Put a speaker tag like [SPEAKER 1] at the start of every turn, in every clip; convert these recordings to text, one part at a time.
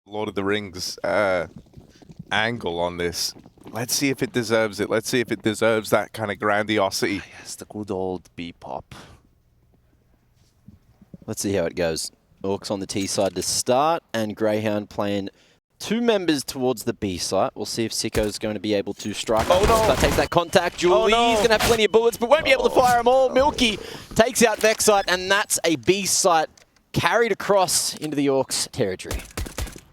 [SPEAKER 1] Lord of the Rings angle on this. Let's see if it deserves it. Let's see if it deserves that kind of grandiosity.
[SPEAKER 2] Yes, the good old B-pop.
[SPEAKER 3] Let's see how it goes. ORKS on the T side to start, and Grayhound playing two members towards the B site. We'll see if Sicko's going to be able to strike.
[SPEAKER 2] Oh no!
[SPEAKER 3] That takes that contact. Julie's going to have plenty of bullets, but won't be able to fire them all. mwlky takes out Vexite, and that's a B site carried across into the ORKS territory.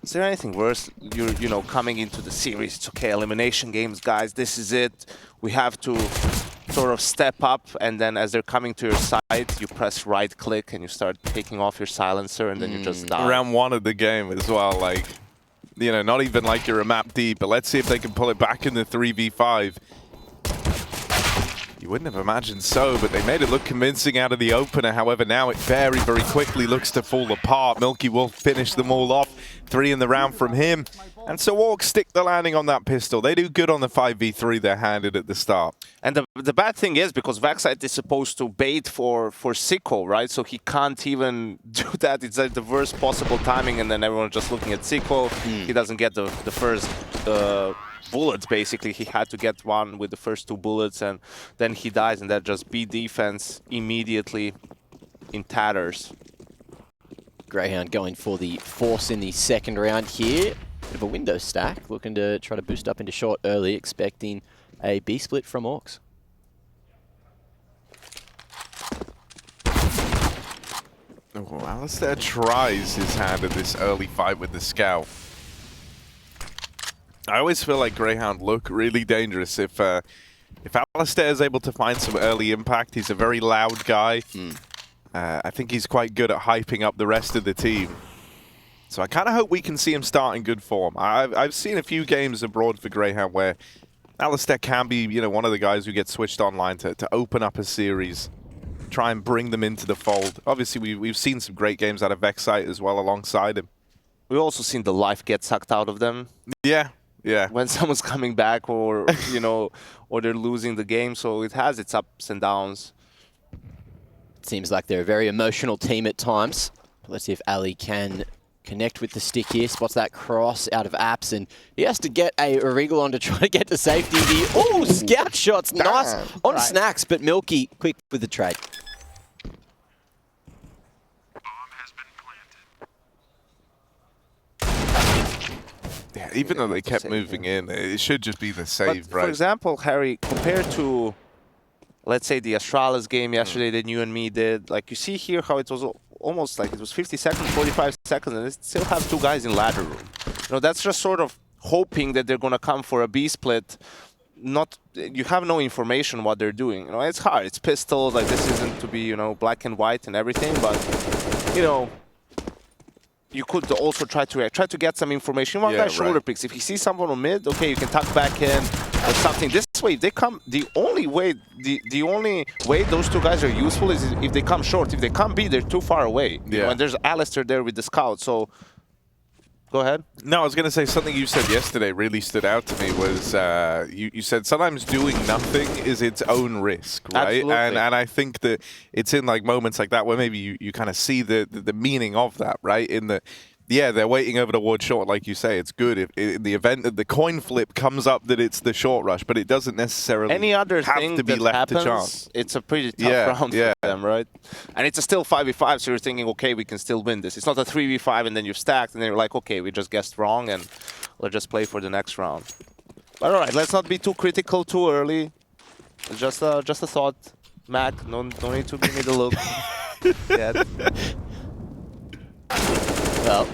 [SPEAKER 2] Is there anything worse? You know, coming into the series, it's okay, elimination games, guys, this is it. We have to sort of step up, and then as they're coming to your side, you press right click and you start taking off your silencer, and then you just die.
[SPEAKER 1] Round one of the game as well, like, you know, not even like you're a map deep, but let's see if they can pull it back in the 3v5. You wouldn't have imagined so, but they made it look convincing out of the opener. However, now it very, very quickly looks to fall apart. mwlky will finish them all off. 3 in the round from him. And so ORKS stick the landing on that pistol. They do good on the 5v3 they're handed at the start.
[SPEAKER 2] And the bad thing is, because Vexite is supposed to bait for Sicko, right? So he can't even do that. It's like the worst possible timing, and then everyone's just looking at Sicko. He doesn't get the first bullets, basically. He had to get one with the first 2 bullets, and then he dies, and that just B defense immediately in tatters.
[SPEAKER 3] Grayhound going for the force in the second round here. Bit of a window stack, looking to try to boost up into short early, expecting a B split from ORKS.
[SPEAKER 1] Oh, aliStair tries his hand at this early fight with the scout. I always feel like Grayhound look really dangerous if aliStair is able to find some early impact. He's a very loud guy. I think he's quite good at hyping up the rest of the team. So I kind of hope we can see him start in good form. I've seen a few games abroad for Grayhound where aliStair can be, you know, one of the guys who gets switched online to open up a series, try and bring them into the fold. Obviously, we've seen some great games out of Vexite as well alongside him.
[SPEAKER 2] We've also seen the life get sucked out of them.
[SPEAKER 1] Yeah. Yeah.
[SPEAKER 2] When someone's coming back, or you know, or they're losing the game, so it has its ups and downs.
[SPEAKER 3] Seems like they're a very emotional team at times. Let's see if Ali can connect with the stick here. Spots that cross out of apps, and he has to get a wriggle on to try to get to safety. Oh, scout shots, nice on snacks, but mwlky quick with the trade.
[SPEAKER 1] Yeah, even though they kept moving in, it should just be the save, right?
[SPEAKER 2] For example, Harry, compared to, let's say, the Astralis game yesterday that you and me did, like you see here how it was almost like it was 50 seconds, 45 seconds, and they still have 2 guys in ladder room. You know, that's just sort of hoping that they're going to come for a B split. You have no information what they're doing. You know, it's hard. It's pistols. Like, this isn't to be, you know, black and white and everything, but, you know, you could also try to get some information. One guy shoulder picks. If you see someone on mid, okay, you can tuck back in or something. This way, if they come, the only way those 2 guys are useful is if they come short. If they come B, they're too far away. You know, and there's aliStair there with the scout. So, go ahead.
[SPEAKER 1] No, I was going to say something you said yesterday really stood out to me was you said sometimes doing nothing is its own risk, right?
[SPEAKER 2] Absolutely.
[SPEAKER 1] And I think that it's in like moments like that where maybe you kind of see the meaning of that, right? In the they're waiting over the ward short, like you say. It's good if in the event that the coin flip comes up that it's the short rush, but it doesn't necessarily
[SPEAKER 2] any other
[SPEAKER 1] have
[SPEAKER 2] thing
[SPEAKER 1] to be
[SPEAKER 2] that
[SPEAKER 1] left
[SPEAKER 2] happens,
[SPEAKER 1] to chance.
[SPEAKER 2] It's a pretty tough round for them, right? And it's a still 5v5, so you're thinking, okay, we can still win this. It's not a 3v5 and then you've stacked, and then you're like, okay, we just guessed wrong, and let's just play for the next round. But all right, let's not be too critical too early. It's just a thought, Mac. No need to give me the look yet.
[SPEAKER 3] Well,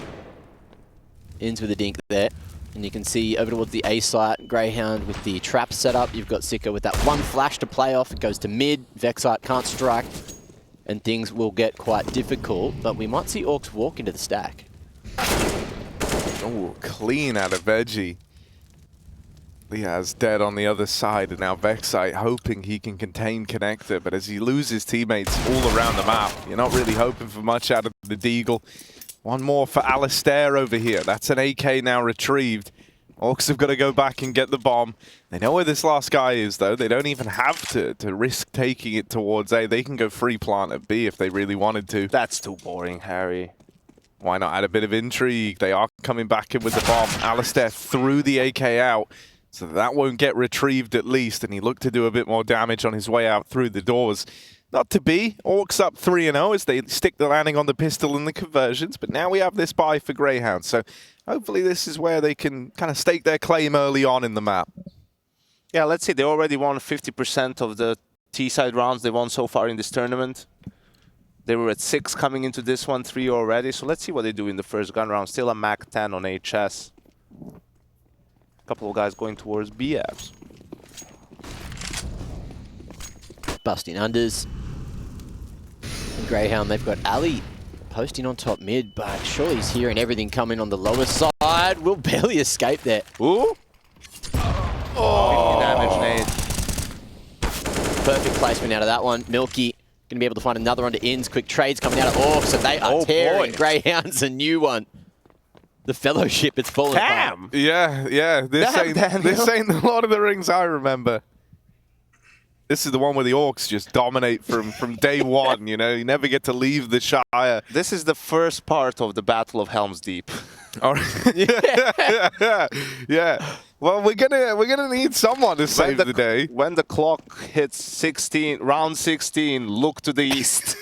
[SPEAKER 3] into the dink there. And you can see over towards the A site, Grayhound with the trap set up. You've got Sicko with that one flash to play off. It goes to mid. Vexite can't strike. And things will get quite difficult. But we might see ORKS walk into the stack.
[SPEAKER 1] Oh, clean out of Veggie. Liaz dead on the other side, and now Vexite hoping he can contain Connector, but as he loses teammates all around the map, you're not really hoping for much out of the Deagle. One more for aliStair over here. That's an AK now retrieved. ORKS have got to go back and get the bomb. They know where this last guy is, though. They don't even have to risk taking it towards A. They can go free plant at B if they really wanted to.
[SPEAKER 2] That's too boring, Harry.
[SPEAKER 1] Why not add a bit of intrigue? They are coming back in with the bomb. aliStair threw the AK out, so that won't get retrieved at least, and he looked to do a bit more damage on his way out through the doors. Not to be. ORKS up 3-0 as they stick the landing on the pistol and the conversions, but now we have this buy for Grayhound, so hopefully this is where they can kind of stake their claim early on in the map.
[SPEAKER 2] Yeah, let's see. They already won 50% of the T-side rounds they won so far in this tournament. They were at 6 coming into this one, 3 already. So let's see what they do in the first gun round. Still a Mac 10 on HS. A couple of guys going towards B-abs.
[SPEAKER 3] Busting unders. And Grayhound, they've got Ali posting on top mid, but surely he's hearing everything coming on the lower side. Will barely escape there.
[SPEAKER 2] Ooh! Oh! 50 damage, Nate.
[SPEAKER 3] Perfect placement out of that one. mwlky going to be able to find another onto ins. Quick trades coming out of ORKS, and they are tearing.
[SPEAKER 2] Boy.
[SPEAKER 3] Grayhound's a new one. The Fellowship, it's fallen apart.
[SPEAKER 1] Yeah. This ain't the Lord of the Rings I remember. This is the one where the ORKS just dominate from day one, you know? You never get to leave the Shire.
[SPEAKER 2] This is the first part of the Battle of Helm's Deep.
[SPEAKER 1] All right. Yeah. Well, we're gonna need someone to save the day.
[SPEAKER 2] When the clock hits 16, round 16, look to the east.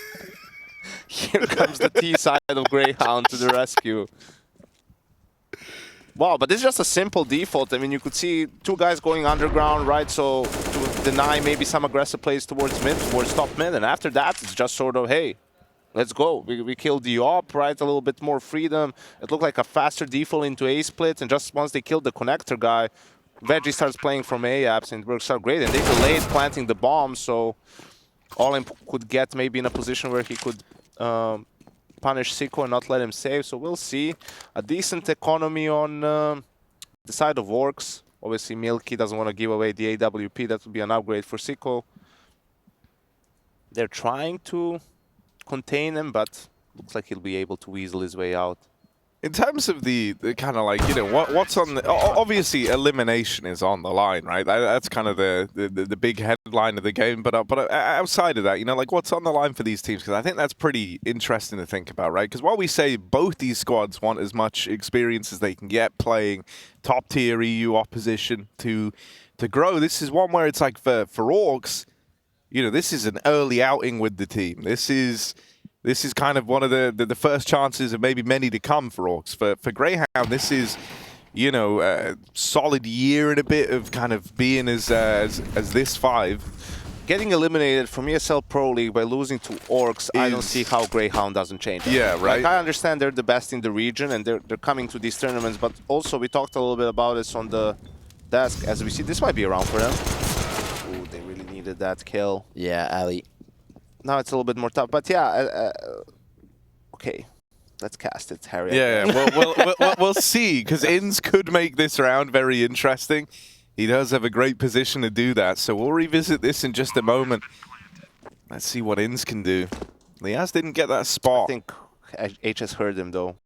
[SPEAKER 2] Here comes the T side of Grayhound to the rescue. Wow, but this is just a simple default. I mean, you could see 2 guys going underground, right? So to deny maybe some aggressive plays towards mid, towards top mid, and after that, it's just sort of, hey, let's go. We killed the op, right? A little bit more freedom. It looked like a faster default into A split, and just once they killed the connector guy, Veggie starts playing from A apps, and it works out great. And they delayed planting the bomb, so olimp could get maybe in a position where he could punish Sicko and not let him save. So we'll see. A decent economy on the side of ORKS. Obviously, mwlky doesn't want to give away the AWP. That would be an upgrade for Sicko. They're trying to contain him, but looks like he'll be able to weasel his way out.
[SPEAKER 1] In terms of the kind of like, you know, what's on the... Obviously, elimination is on the line, right? That's kind of the big headline of the game. But outside of that, you know, like what's on the line for these teams? Because I think that's pretty interesting to think about, right? Because while we say both these squads want as much experience as they can get playing top-tier EU opposition to grow, this is one where it's like for ORKS, you know, this is an early outing with the team. This is kind of one of the first chances of maybe many to come for ORKS. For Grayhound, this is, you know, a solid year and a bit of kind of being as this 5.
[SPEAKER 2] Getting eliminated from ESL Pro League by losing to ORKS, I don't see how Grayhound doesn't change that.
[SPEAKER 1] Yeah, right.
[SPEAKER 2] Like, I understand they're the best in the region and they're coming to these tournaments, but also we talked a little bit about this on the desk. As we see, this might be around for them. Ooh, they really needed that kill.
[SPEAKER 3] Yeah, Ali.
[SPEAKER 2] Now it's a little bit more tough, but yeah, okay, let's cast it, Harry.
[SPEAKER 1] Yeah, we'll see, because Inns could make this round very interesting. He does have a great position to do that, so we'll revisit this in just a moment. Let's see what Inns can do. Liaz didn't get that spot.
[SPEAKER 2] I think HS heard him, though.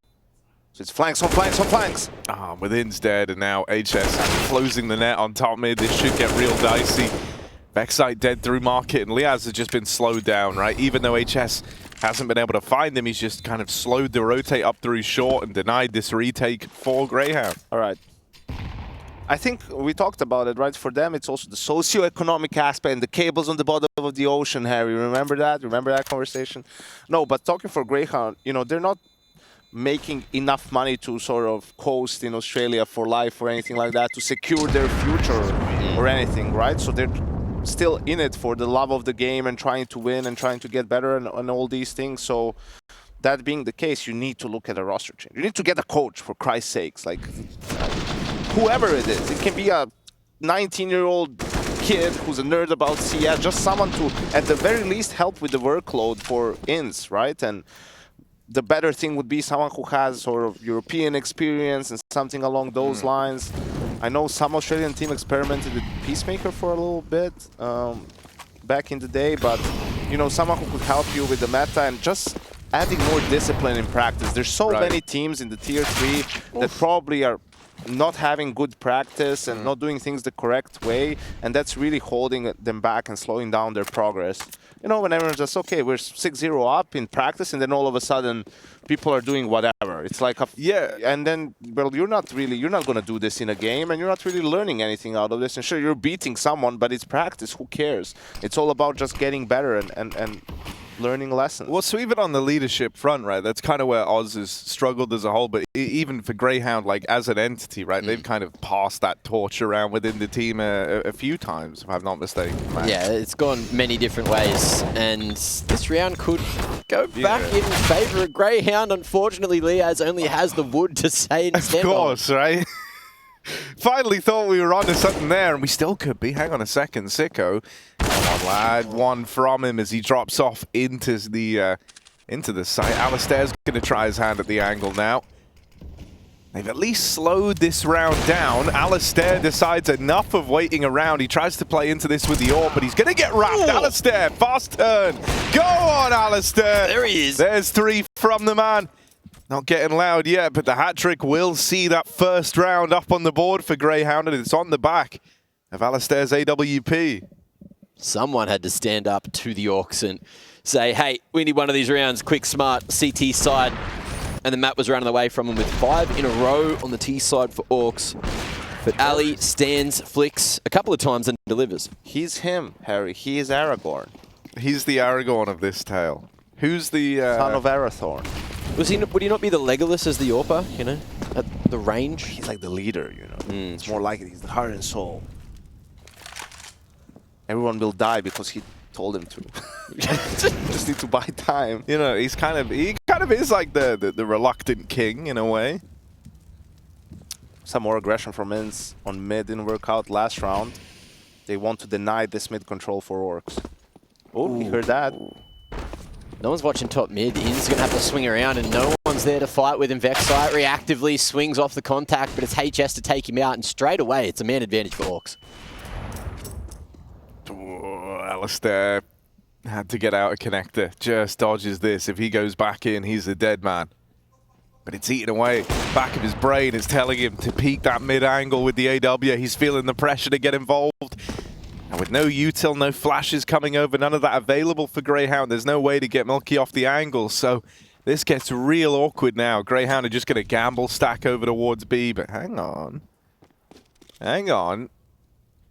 [SPEAKER 2] So it's flanks on flanks on flanks.
[SPEAKER 1] With Inns dead, and now HS closing the net on top mid. This should get real dicey. Backside dead through market, and Liaz has just been slowed down, right? Even though HS hasn't been able to find him, he's just kind of slowed the rotate up through short and denied this retake for Grayhound.
[SPEAKER 2] All right. I think we talked about it, right? For them, it's also the socio-economic aspect and the cables on the bottom of the ocean, Harry. Remember that? Remember that conversation? No, but talking for Grayhound, you know, they're not making enough money to sort of coast in Australia for life or anything like that to secure their future or anything, right? So they're still in it for the love of the game and trying to win and trying to get better and all these things. So that being the case, you need to look at a roster change. You need to get a coach, for Christ's sakes. Like, whoever it is. It can be a 19-year-old kid who's a nerd about CS, just someone to, at the very least, help with the workload for Inns, right? And the better thing would be someone who has sort of European experience and something along those lines. I know some Australian team experimented with Peacemaker for a little bit back in the day, but you know, someone who could help you with the meta and just adding more discipline in practice. There's so many teams in the tier 3 that probably are not having good practice and not doing things the correct way, and that's really holding them back and slowing down their progress. You know, when everyone's just, okay, we're 6-0 up in practice, and then all of a sudden, people are doing whatever. It's like, and then, well, you're not going to do this in a game, and you're not really learning anything out of this. And sure, you're beating someone, but it's practice. Who cares? It's all about just getting better and learning lessons.
[SPEAKER 1] Well, so even on the leadership front, right, that's kind of where Oz has struggled as a whole, but even for Grayhound, like, as an entity, right, they've kind of passed that torch around within the team a few times, if I'm not mistaken. Man.
[SPEAKER 3] Yeah, it's gone many different ways, and this round could go back in favour of Grayhound. Unfortunately, Liaz only has the wood to say instead.
[SPEAKER 1] Of course, right? Finally thought we were onto something there, and we still could be. Hang on a second, Sicko. Come on, lad. One from him as he drops off into the site. aliStair's going to try his hand at the angle now. They've at least slowed this round down. aliStair decides enough of waiting around. He tries to play into this with the AWP, but he's going to get wrapped. aliStair, fast turn. Go on, aliStair.
[SPEAKER 3] There he is.
[SPEAKER 1] There's 3 from the man. Not getting loud yet, but the hat-trick will see that first round up on the board for Grayhound, and it's on the back of aliStair's AWP.
[SPEAKER 3] Someone had to stand up to the ORKS and say, hey, we need one of these rounds, quick, smart, CT side. And the map was running away from him with 5 in a row on the T side for ORKS. But Ali stands, flicks a couple of times and delivers.
[SPEAKER 2] He's him, Harry. He is Aragorn.
[SPEAKER 1] He's the Aragorn of this tale. Who's the...
[SPEAKER 2] Son of Arathorn.
[SPEAKER 3] Would he not be the Legolas as the AWPer, you know, at the range?
[SPEAKER 2] He's like the leader, you know. It's more like it. He's the heart and soul. Everyone will die because he told him to. Just need to buy time.
[SPEAKER 1] You know, he kind of is like the reluctant king in a way.
[SPEAKER 2] Some more aggression from Inns on mid didn't work out last round. They want to deny this mid control for ORKS. Oh, he heard that.
[SPEAKER 3] No one's watching top mid. In's going to have to swing around, and no one's there to fight with him. Vexite reactively swings off the contact, but it's HS to take him out, and straight away, it's a man advantage for ORKS.
[SPEAKER 1] aliStair had to get out a connector. Just dodges this. If he goes back in, he's a dead man. But it's eaten away. Back of his brain is telling him to peek that mid angle with the AW. He's feeling the pressure to get involved. And with no util, no flashes coming over, none of that available for Grayhound, there's no way to get mwlky off the angle. So this gets real awkward now. Grayhound are just going to gamble, stack over towards B. But hang on. Hang on.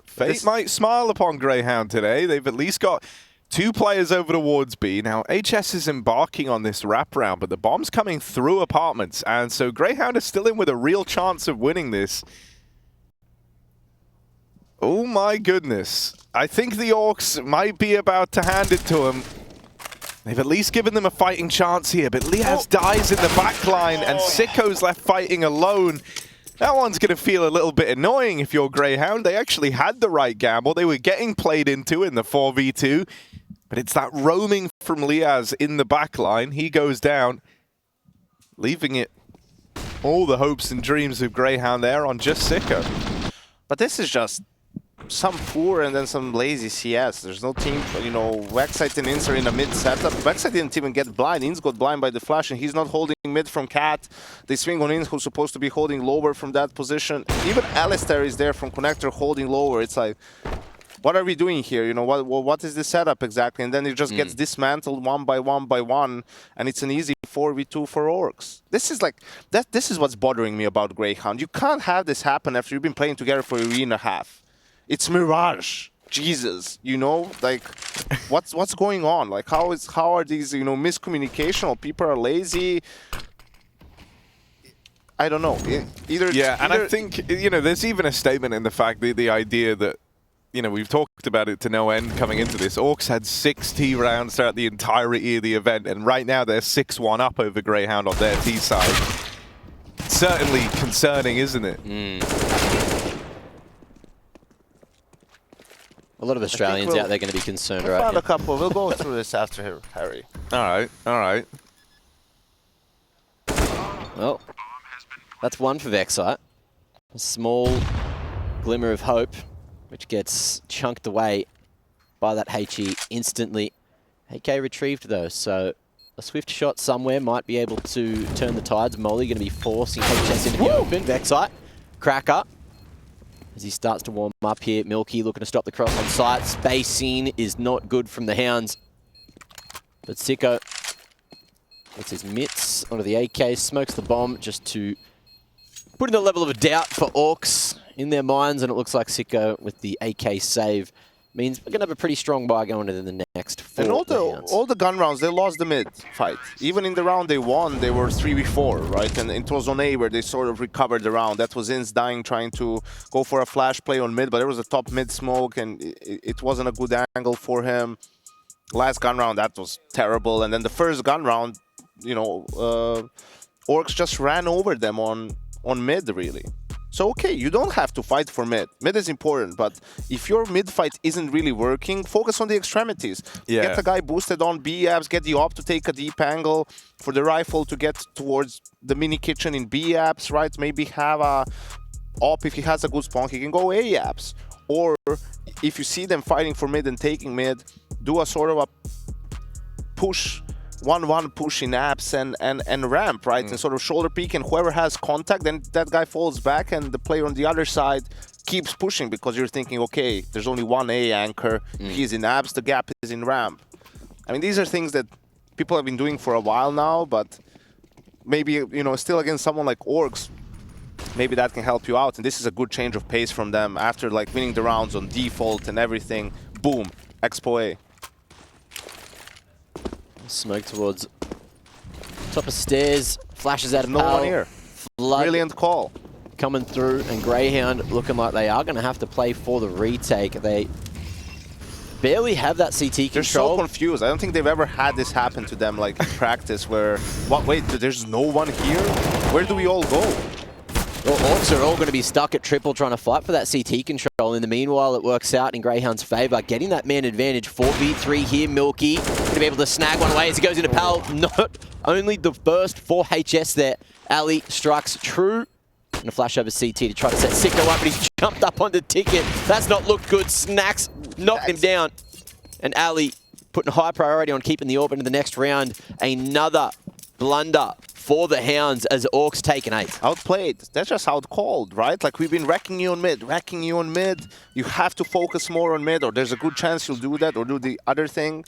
[SPEAKER 1] Fate might smile upon Grayhound today. They've at least got 2 players over towards B. Now, HS is embarking on this wraparound, but the bomb's coming through apartments. And so Grayhound is still in with a real chance of winning this. Oh my goodness. I think the ORKS might be about to hand it to him. They've at least given them a fighting chance here, but Liaz dies in the back line and Sicko's left fighting alone. That one's going to feel a little bit annoying if you're Grayhound. They actually had the right gamble. They were getting played into in the 4v2, but it's that roaming from Liaz in the back line. He goes down, leaving it all the hopes and dreams of Grayhound there on just Sicko.
[SPEAKER 2] But this is just some poor and then some lazy CS. There's no team, you know, Vexite and Inns are in a mid setup. Vexite didn't even get blind. Inns got blind by the flash, and he's not holding mid from Cat. They swing on Inns, who's supposed to be holding lower from that position. Even aliStair is there from connector holding lower. It's like, what are we doing here? You know, what is the setup exactly? And then it just gets dismantled one by one, and it's an easy 4v2 for ORKS. This is like, this is what's bothering me about Grayhound. You can't have this happen after you've been playing together for a year and a half. It's Mirage. Jesus, you know, like, what's going on? Like, how are these, you know, miscommunication, or people are lazy? I don't know.
[SPEAKER 1] And I think, you know, there's even a statement in the fact that the idea that, you know, we've talked about it to no end coming into this. ORKS had 6 T rounds throughout the entirety of the event, and right now they're 6-1 up over Grayhound on their T side. Certainly concerning, isn't it?
[SPEAKER 3] A lot of Australians out there going to be concerned, right?
[SPEAKER 2] Found a couple. We'll go through this after Harry.
[SPEAKER 1] All right.
[SPEAKER 3] Well, that's one for Vexite. A small glimmer of hope, which gets chunked away by that HE instantly. AK retrieved though, so a swift shot somewhere might be able to turn the tides. mwlky going to be forcing HS into the open. Vexite, cracker. As he starts to warm up here, mwlky looking to stop the cross on site. Spacing is not good from the Hounds. But Sicko gets his mitts onto the AK, smokes the bomb just to put in a level of doubt for ORKS in their minds, and it looks like Sicko with the AK save means we're going to have a pretty strong buy going into the next 4
[SPEAKER 2] And
[SPEAKER 3] rounds.
[SPEAKER 2] all the gun rounds, they lost the mid fight. Even in the round they won, they were 3v4, right? And it was on A where they sort of recovered the round. That was Inz dying, trying to go for a flash play on mid, but there was a top mid smoke, and it wasn't a good angle for him. Last gun round, that was terrible. And then the first gun round, you know, ORKS just ran over them on mid, really. So, okay, you don't have to fight for mid. Mid is important, but if your mid fight isn't really working, focus on the extremities.
[SPEAKER 1] Yeah.
[SPEAKER 2] Get the guy boosted on B apps, get the op to take a deep angle, for the rifle to get towards the mini kitchen in B apps, right? Maybe have a op, if he has a good spawn, he can go A apps. Or if you see them fighting for mid and taking mid, do a sort of a push, 1-1 push in apps and ramp, right? And sort of shoulder peek, and whoever has contact, then that guy falls back, and the player on the other side keeps pushing, because you're thinking, okay, there's only one A anchor, he's in apps, the gap is in ramp. I mean, these are things that people have been doing for a while now, but maybe, you know, still against someone like ORKS, maybe that can help you out. And this is a good change of pace from them after like winning the rounds on default and everything. Boom, Expo A.
[SPEAKER 3] Smoke towards top of stairs, flashes out of
[SPEAKER 2] No
[SPEAKER 3] power.
[SPEAKER 2] one here.
[SPEAKER 3] Flood
[SPEAKER 2] Brilliant call.
[SPEAKER 3] coming through, and Grayhound looking like they are going to have to play for the retake. They barely have that CT
[SPEAKER 2] They're so
[SPEAKER 3] control.
[SPEAKER 2] confused. I don't think they've ever had this happen to them, like in practice, where, what, wait, there's no one here? Where do we all go?
[SPEAKER 3] Well, ORKS are all going to be stuck at triple trying to fight for that CT control. In the meanwhile, it works out in Greyhound's favour, getting that man advantage. 4v3 here, Milky going to be able to snag one away as he goes into Pal. Not only the first 4 HS there, Ali strikes true. And a flash over CT to try to set Sicko up, but he's jumped up on the ticket. That's not looked good. Snacks knocked him down. And Ali putting high priority on keeping the orb into the next round. Another blunder for the Hounds as ORKS take an 8.
[SPEAKER 2] Outplayed. That's just outcalled, right? Like, we've been wrecking you on mid. You have to focus more on mid, or there's a good chance you'll do that or do the other thing.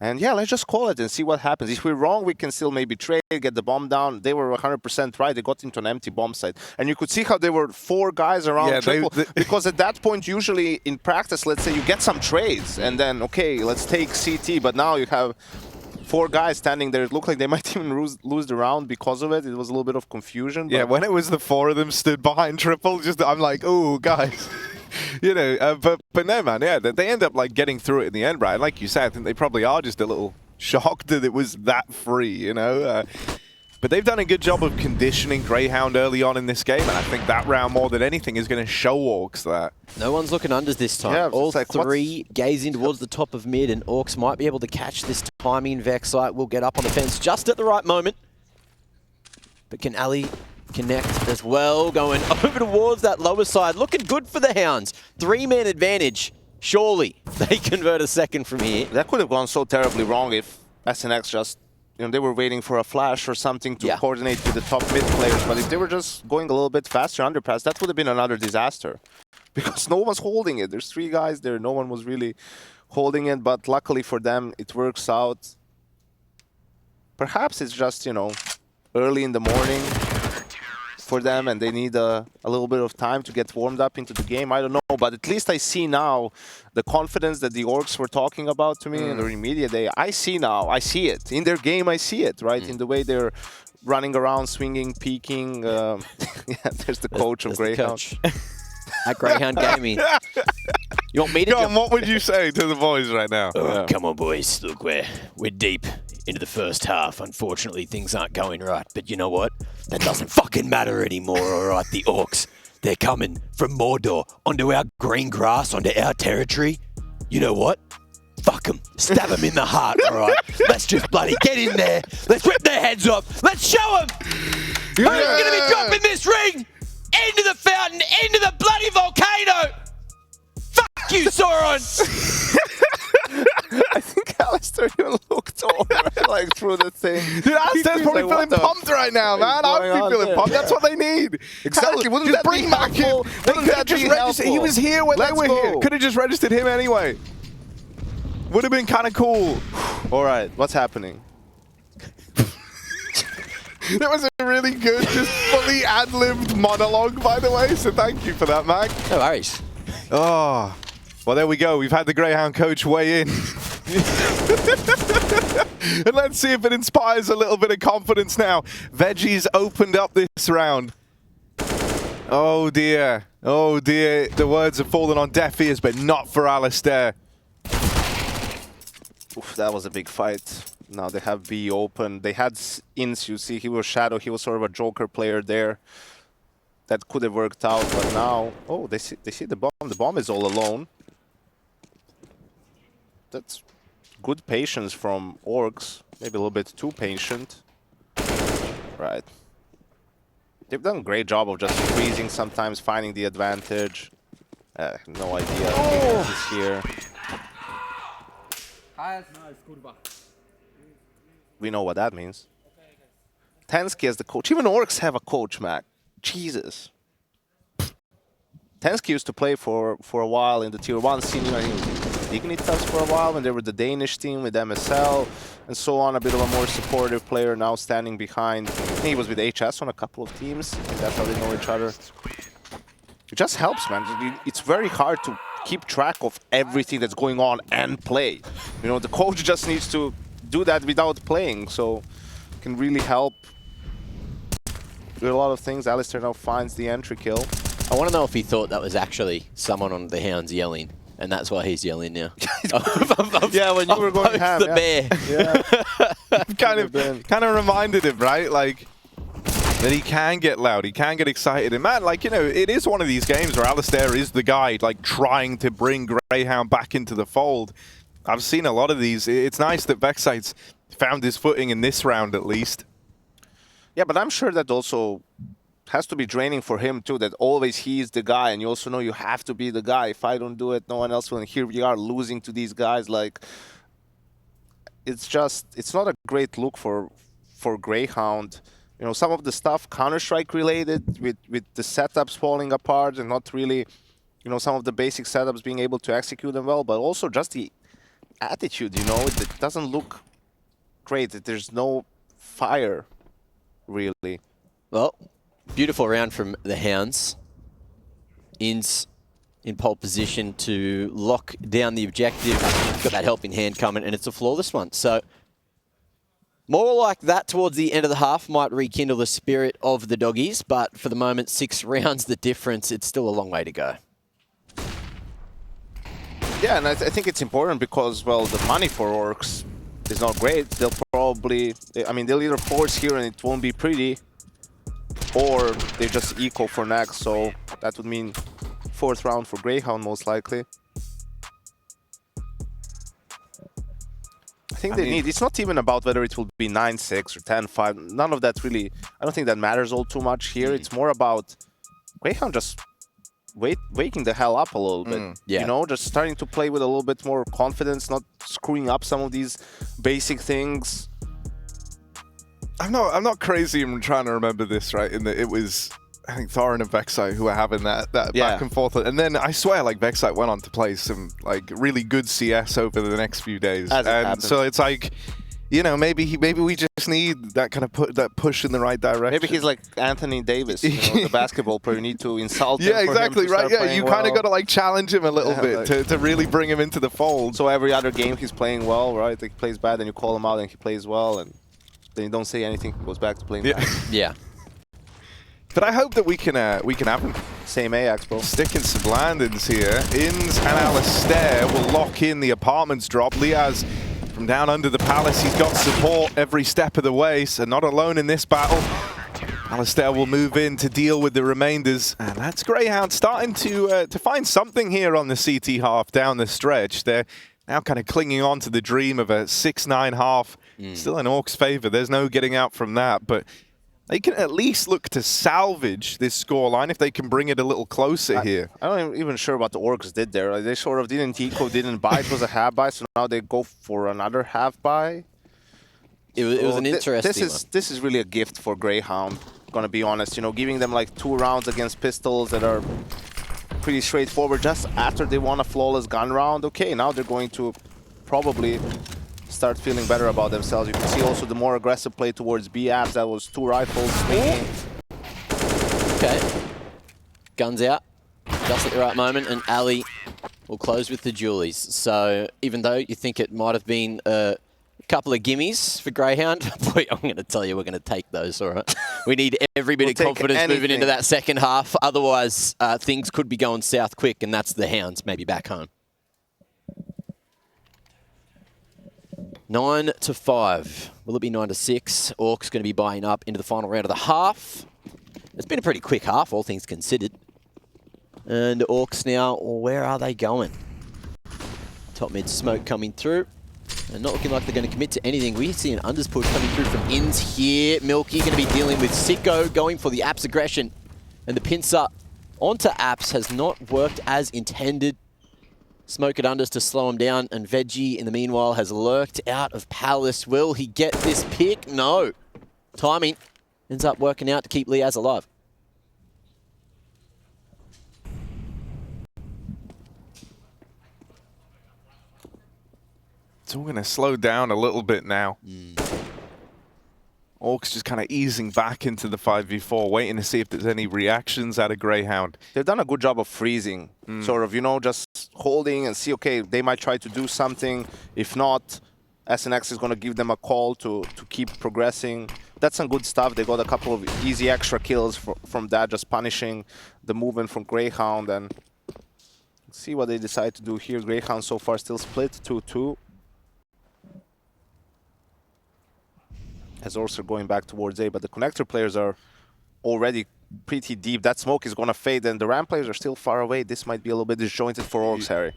[SPEAKER 2] And yeah, let's just call it and see what happens. If we're wrong, we can still maybe trade, get the bomb down. They were 100% right. They got into an empty bomb site. And you could see how there were 4 guys around triple. Because at that point, usually in practice, let's say you get some trades. And then, okay, let's take CT. But now you have 4 guys standing there. It looked like they might even lose the round because of it. It was a little bit of confusion.
[SPEAKER 1] Yeah, when it was the 4 of them stood behind triple, just I'm like, oh, guys. You know, but no, man, yeah, they end up like getting through it in the end, right? Like you said, I think they probably are just a little shocked that it was that free, you know? But they've done a good job of conditioning Grayhound early on in this game, and I think that round more than anything is going to show ORKS that.
[SPEAKER 3] No one's looking unders this time.
[SPEAKER 2] Yeah,
[SPEAKER 3] all
[SPEAKER 2] like,
[SPEAKER 3] 3 gazing towards the top of mid, and ORKS might be able to catch this timing. Vexite will get up on the fence just at the right moment. But can Ali connect as well, going over towards that lower side. Looking good for the Hounds. 3-man advantage. Surely they convert a second from here.
[SPEAKER 2] That could have gone so terribly wrong if SNX just, you know, they were waiting for a flash or something to coordinate with the top mid players. But if they were just going a little bit faster underpass, that would have been another disaster. Because no one's holding it. There's 3 guys there. No one was really holding it. But luckily for them, it works out. Perhaps it's just, you know, early in the morning for them, and they need a little bit of time to get warmed up into the game. I don't know, but at least I see now the confidence that the ORKS were talking about to me during media day. I see now, I see it. In their game, I see it, right? In the way they're running around, swinging, peeking. Yeah, there's the coach of Grayhound.
[SPEAKER 3] At Grayhound Gaming. You want me to
[SPEAKER 1] Go on, what would you say to the boys right now?
[SPEAKER 3] Come on, boys. Look, we're deep into the first half. Unfortunately, things aren't going right. But you know what? That doesn't fucking matter anymore, all right? The ORKS, they're coming from Mordor onto our green grass, onto our territory. You know what? Fuck them. Stab them in the heart, all right? Let's just bloody get in there. Let's rip their heads off. Let's show them who's going to be dropping this ring into the fountain, into the bloody volcano. Fuck you, Sauron.
[SPEAKER 2] I think aliStair even looked over like through the thing.
[SPEAKER 1] Dude, aliStair's probably
[SPEAKER 2] like,
[SPEAKER 1] feeling pumped right now, man. I would be feeling pumped. That's what they need.
[SPEAKER 2] Exactly.
[SPEAKER 1] Hell,
[SPEAKER 2] Wouldn't
[SPEAKER 1] just
[SPEAKER 2] that
[SPEAKER 1] bring
[SPEAKER 2] be
[SPEAKER 1] back
[SPEAKER 2] helpful?
[SPEAKER 1] him.
[SPEAKER 2] Wouldn't that be helpful?
[SPEAKER 1] He was here when
[SPEAKER 2] Let's
[SPEAKER 1] they were
[SPEAKER 2] go.
[SPEAKER 1] here. Could have just registered him anyway. Would have been kind of cool.
[SPEAKER 2] All right, what's happening?
[SPEAKER 1] That was a really good, just fully ad-libbed monologue, by the way, so thank you for that, Mac.
[SPEAKER 3] No worries.
[SPEAKER 1] Oh, well, there we go. We've had the Grayhound coach weigh in. And let's see if it inspires a little bit of confidence now. Veggie's opened up this round. Oh, dear. Oh, dear. The words have fallen on deaf ears, but not for aliStair.
[SPEAKER 2] Oof, that was a big fight. Now they have B open. They had Ins, you see, he was Shadow. He was sort of a Joker player there. That could have worked out, but now... Oh, they see the bomb. The bomb is all alone. That's good patience from ORKS. Maybe a little bit too patient. Right. They've done a great job of just freezing sometimes, finding the advantage. No idea who is here. We know what that means. Tensky as the coach. Even ORKS have a coach, Mac. Jesus. Tensky used to play for a while in the Tier 1 scene. He was in Dignitas for a while when they were the Danish team with MSL and so on. A bit of a more supportive player now standing behind. I think he was with HS on a couple of teams. That's how they know each other. It just helps, man. It's very hard to keep track of everything that's going on and play. You know, the coach just needs to do that without playing, so it can really help with a lot of things. aliStair now finds the entry kill.
[SPEAKER 3] I want to know if he thought that was actually someone on the Hounds yelling, and that's why he's yelling now.
[SPEAKER 2] Yeah, when you were going ham,
[SPEAKER 3] the bear.
[SPEAKER 2] Yeah.
[SPEAKER 1] kind of reminded him, right? Like, that he can get loud, he can get excited. And man, like, you know, it is one of these games where aliStair is the guy, like, trying to bring Grayhound back into the fold. I've seen a lot of these. It's nice that Vexite's found his footing in this round, at least.
[SPEAKER 2] Yeah, but I'm sure that also has to be draining for him, too, that always he is the guy, and you also know you have to be the guy. If I don't do it, no one else will. And here we are losing to these guys. Like, it's not a great look for Grayhound. You know, some of the stuff Counter-Strike related with the setups falling apart and not really, you know, some of the basic setups being able to execute them well, but also just the attitude, you know, it doesn't look great. There's no fire, really.
[SPEAKER 3] Well, beautiful round from the Hounds. In's in pole position to lock down the objective. Got that helping hand coming, and it's a flawless one. So more like that towards the end of the half might rekindle the spirit of the doggies, but for the moment, 6 rounds the difference. It's still a long way to go.
[SPEAKER 2] Yeah, and I think it's important because, well, the money for ORKS is not great. They'll probably, I mean, they'll either force here and it won't be pretty, or they just eco for next, so that would mean 4th round for Grayhound most likely. I think they need, it's not even about whether it will be 9-6 or 10-5, none of that really, I don't think that matters all too much here. It's more about Grayhound just waking the hell up a little bit,
[SPEAKER 3] yeah.
[SPEAKER 2] You know, just starting to play with a little bit more confidence, not screwing up some of these basic things.
[SPEAKER 1] I'm not crazy in trying to remember this, right? In that it was, I think, Thorin and Vexite who were having that back and forth, and then I swear, like, Vexite went on to play some like really good CS over the next few days, and so it's like, you know, maybe we just need that kind of that push in the right direction.
[SPEAKER 2] Maybe he's like Anthony Davis, you know, the basketball player. You need to insult him.
[SPEAKER 1] Yeah, exactly, right. Yeah, you kind of got to like challenge him a little bit
[SPEAKER 2] like,
[SPEAKER 1] to really bring him into the fold.
[SPEAKER 2] So every other game he's playing well, right? Like, he plays bad, then you call him out, and he plays well, and then you don't say anything. He goes back to playing bad.
[SPEAKER 3] Yeah.
[SPEAKER 1] But I hope that we can have him.
[SPEAKER 2] Same AX, bro.
[SPEAKER 3] Sticking
[SPEAKER 1] some landings here. Ins and aliStair will lock in the apartments drop. Liaz from down under the palace, he's got support every step of the way, so not alone in this battle. aliStair will move in to deal with the remainders, and that's Grayhound starting to find something here on the CT half down the stretch. They're now kind of clinging on to the dream of a 6-9 half. Still in ORKS' favor, there's no getting out from that, but they can at least look to salvage this scoreline if they can bring it a little closer here.
[SPEAKER 2] I'm not even sure what the ORKS did there. Like, they sort of didn't eco, didn't buy. It was a half buy, so now they go for another half buy.
[SPEAKER 3] It was an interesting one.
[SPEAKER 2] This is really a gift for Grayhound, gonna be honest. You know, giving them like 2 rounds against pistols that are pretty straightforward just after they won a flawless gun round. Okay, now they're going to probably start feeling better about themselves. You can see also the more aggressive play towards B apps. That was 2 rifles swinging.
[SPEAKER 3] Okay. Guns out. Just at the right moment, and Ali will close with the Julies. So even though you think it might have been a couple of gimmies for Grayhound, boy, I'm going to tell you we're going to take those, all right? We need every bit of confidence moving into that second half. Otherwise, things could be going south quick, and that's the Hounds maybe back home. 9-5. Will it be 9-6? ORKS going to be buying up into the final round of the half. It's been a pretty quick half, all things considered. And ORKS now, where are they going? Top mid smoke coming through. And not looking like they're going to commit to anything. We see an unders push coming through from Ins here. mwlky going to be dealing with Sicko, going for the Apps aggression. And the pincer onto Apps has not worked as intended. Smoke at unders to slow him down. And Veggie, in the meanwhile, has lurked out of Palace. Will he get this pick? No. Timing ends up working out to keep Liaz alive.
[SPEAKER 1] It's all going to slow down a little bit now. ORKS just kind of easing back into the 5v4, waiting to see if there's any reactions out of Grayhound.
[SPEAKER 2] They've done a good job of freezing, sort of, you know, just holding and see, okay, they might try to do something. If not, SNX is going to give them a call to keep progressing. That's some good stuff. They got a couple of easy extra kills from that, just punishing the movement from Grayhound. And see what they decide to do here. Grayhound so far still split 2-2. As also going back towards A, but the connector players are already pretty deep. That smoke is going to fade, and the ramp players are still far away. This might be a little bit disjointed for ORKS, Harry.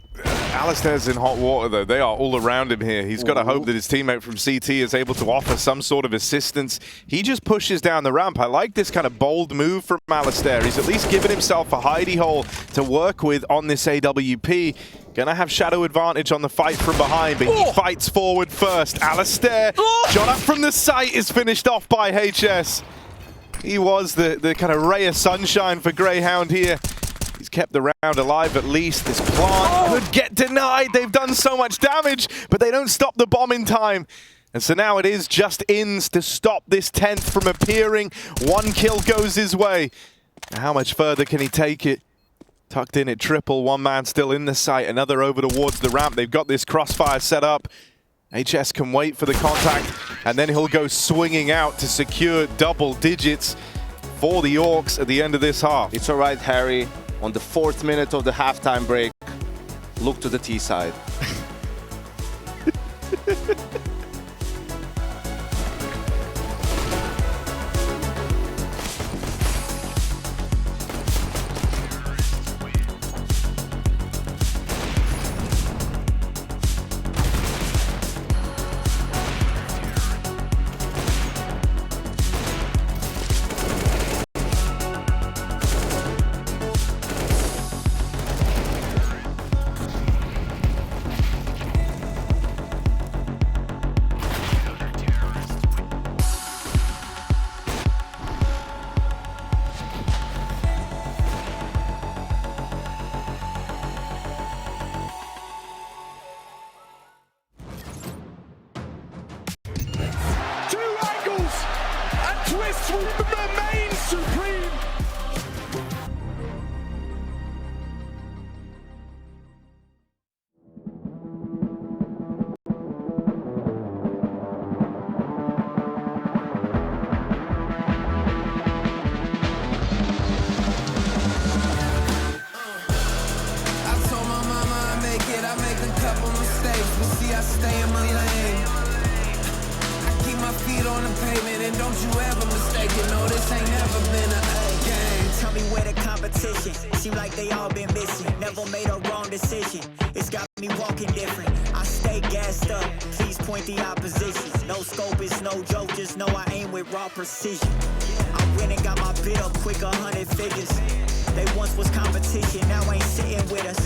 [SPEAKER 1] aliStair's in hot water, though. They are all around him here. He's got to hope that his teammate from CT is able to offer some sort of assistance. He just pushes down the ramp. I like this kind of bold move from aliStair. He's at least given himself a hidey hole to work with on this AWP. Gonna have shadow advantage on the fight from behind, but he fights forward first. aliStair, shot up from the site, is finished off by HS. He was the kind of ray of sunshine for Grayhound here. He's kept the round alive at least. This plant could get denied. They've done so much damage, but they don't stop the bomb in time. And so now it is just Ins to stop this 10th from appearing. 1 kill goes his way. How much further can he take it? Tucked in at triple, 1 man still in the site, another over towards the ramp. They've got this crossfire set up. HS can wait for the contact, and then he'll go swinging out to secure double digits for the ORKS at the end of this half.
[SPEAKER 2] It's all right, Harry. On the 4th minute of the halftime break, look to the T side.
[SPEAKER 4] Remain supreme. On the pavement, and don't you ever mistake it. No, this ain't never been a game.
[SPEAKER 5] Tell me where the competition. Seem like they all been missing. Never made a wrong decision. It's got me walking different. I stay gassed up. Please point the opposition. No scope, it's no joke. Just know I aim with raw precision. I went and got my bid up quick, 100 figures. They once was competition, now ain't sitting with us.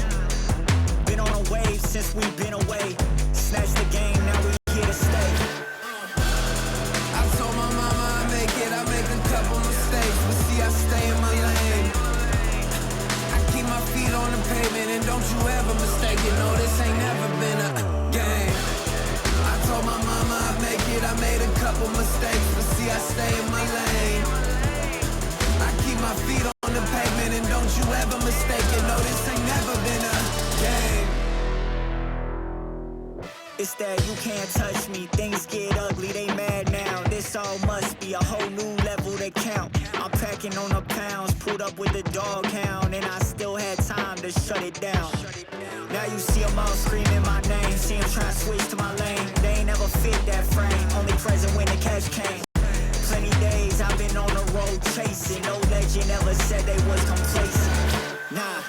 [SPEAKER 5] Been on a wave since we've been away. Snatch the game, now we here to stay.
[SPEAKER 4] I stay in my lane. I keep my feet on the pavement, and don't you ever mistake it. No, this ain't never been a game. I told make it. I made a couple mistakes, but see, I stay in my lane. I keep my feet on the pavement, and don't you ever mistake it. No, this ain't never been a game.
[SPEAKER 5] It's that you can't touch me. Things get ugly, they mad now. This all must be a whole new level to count. I'm packing on the pounds, pulled up with the dog hound, and I still had time to shut it down. Now you see them all screaming my name. See them trying to switch to my lane. They ain't never fit that frame. Only present when the cash came. Plenty days I've been on the road chasing. No legend ever said they was complacent. Nah.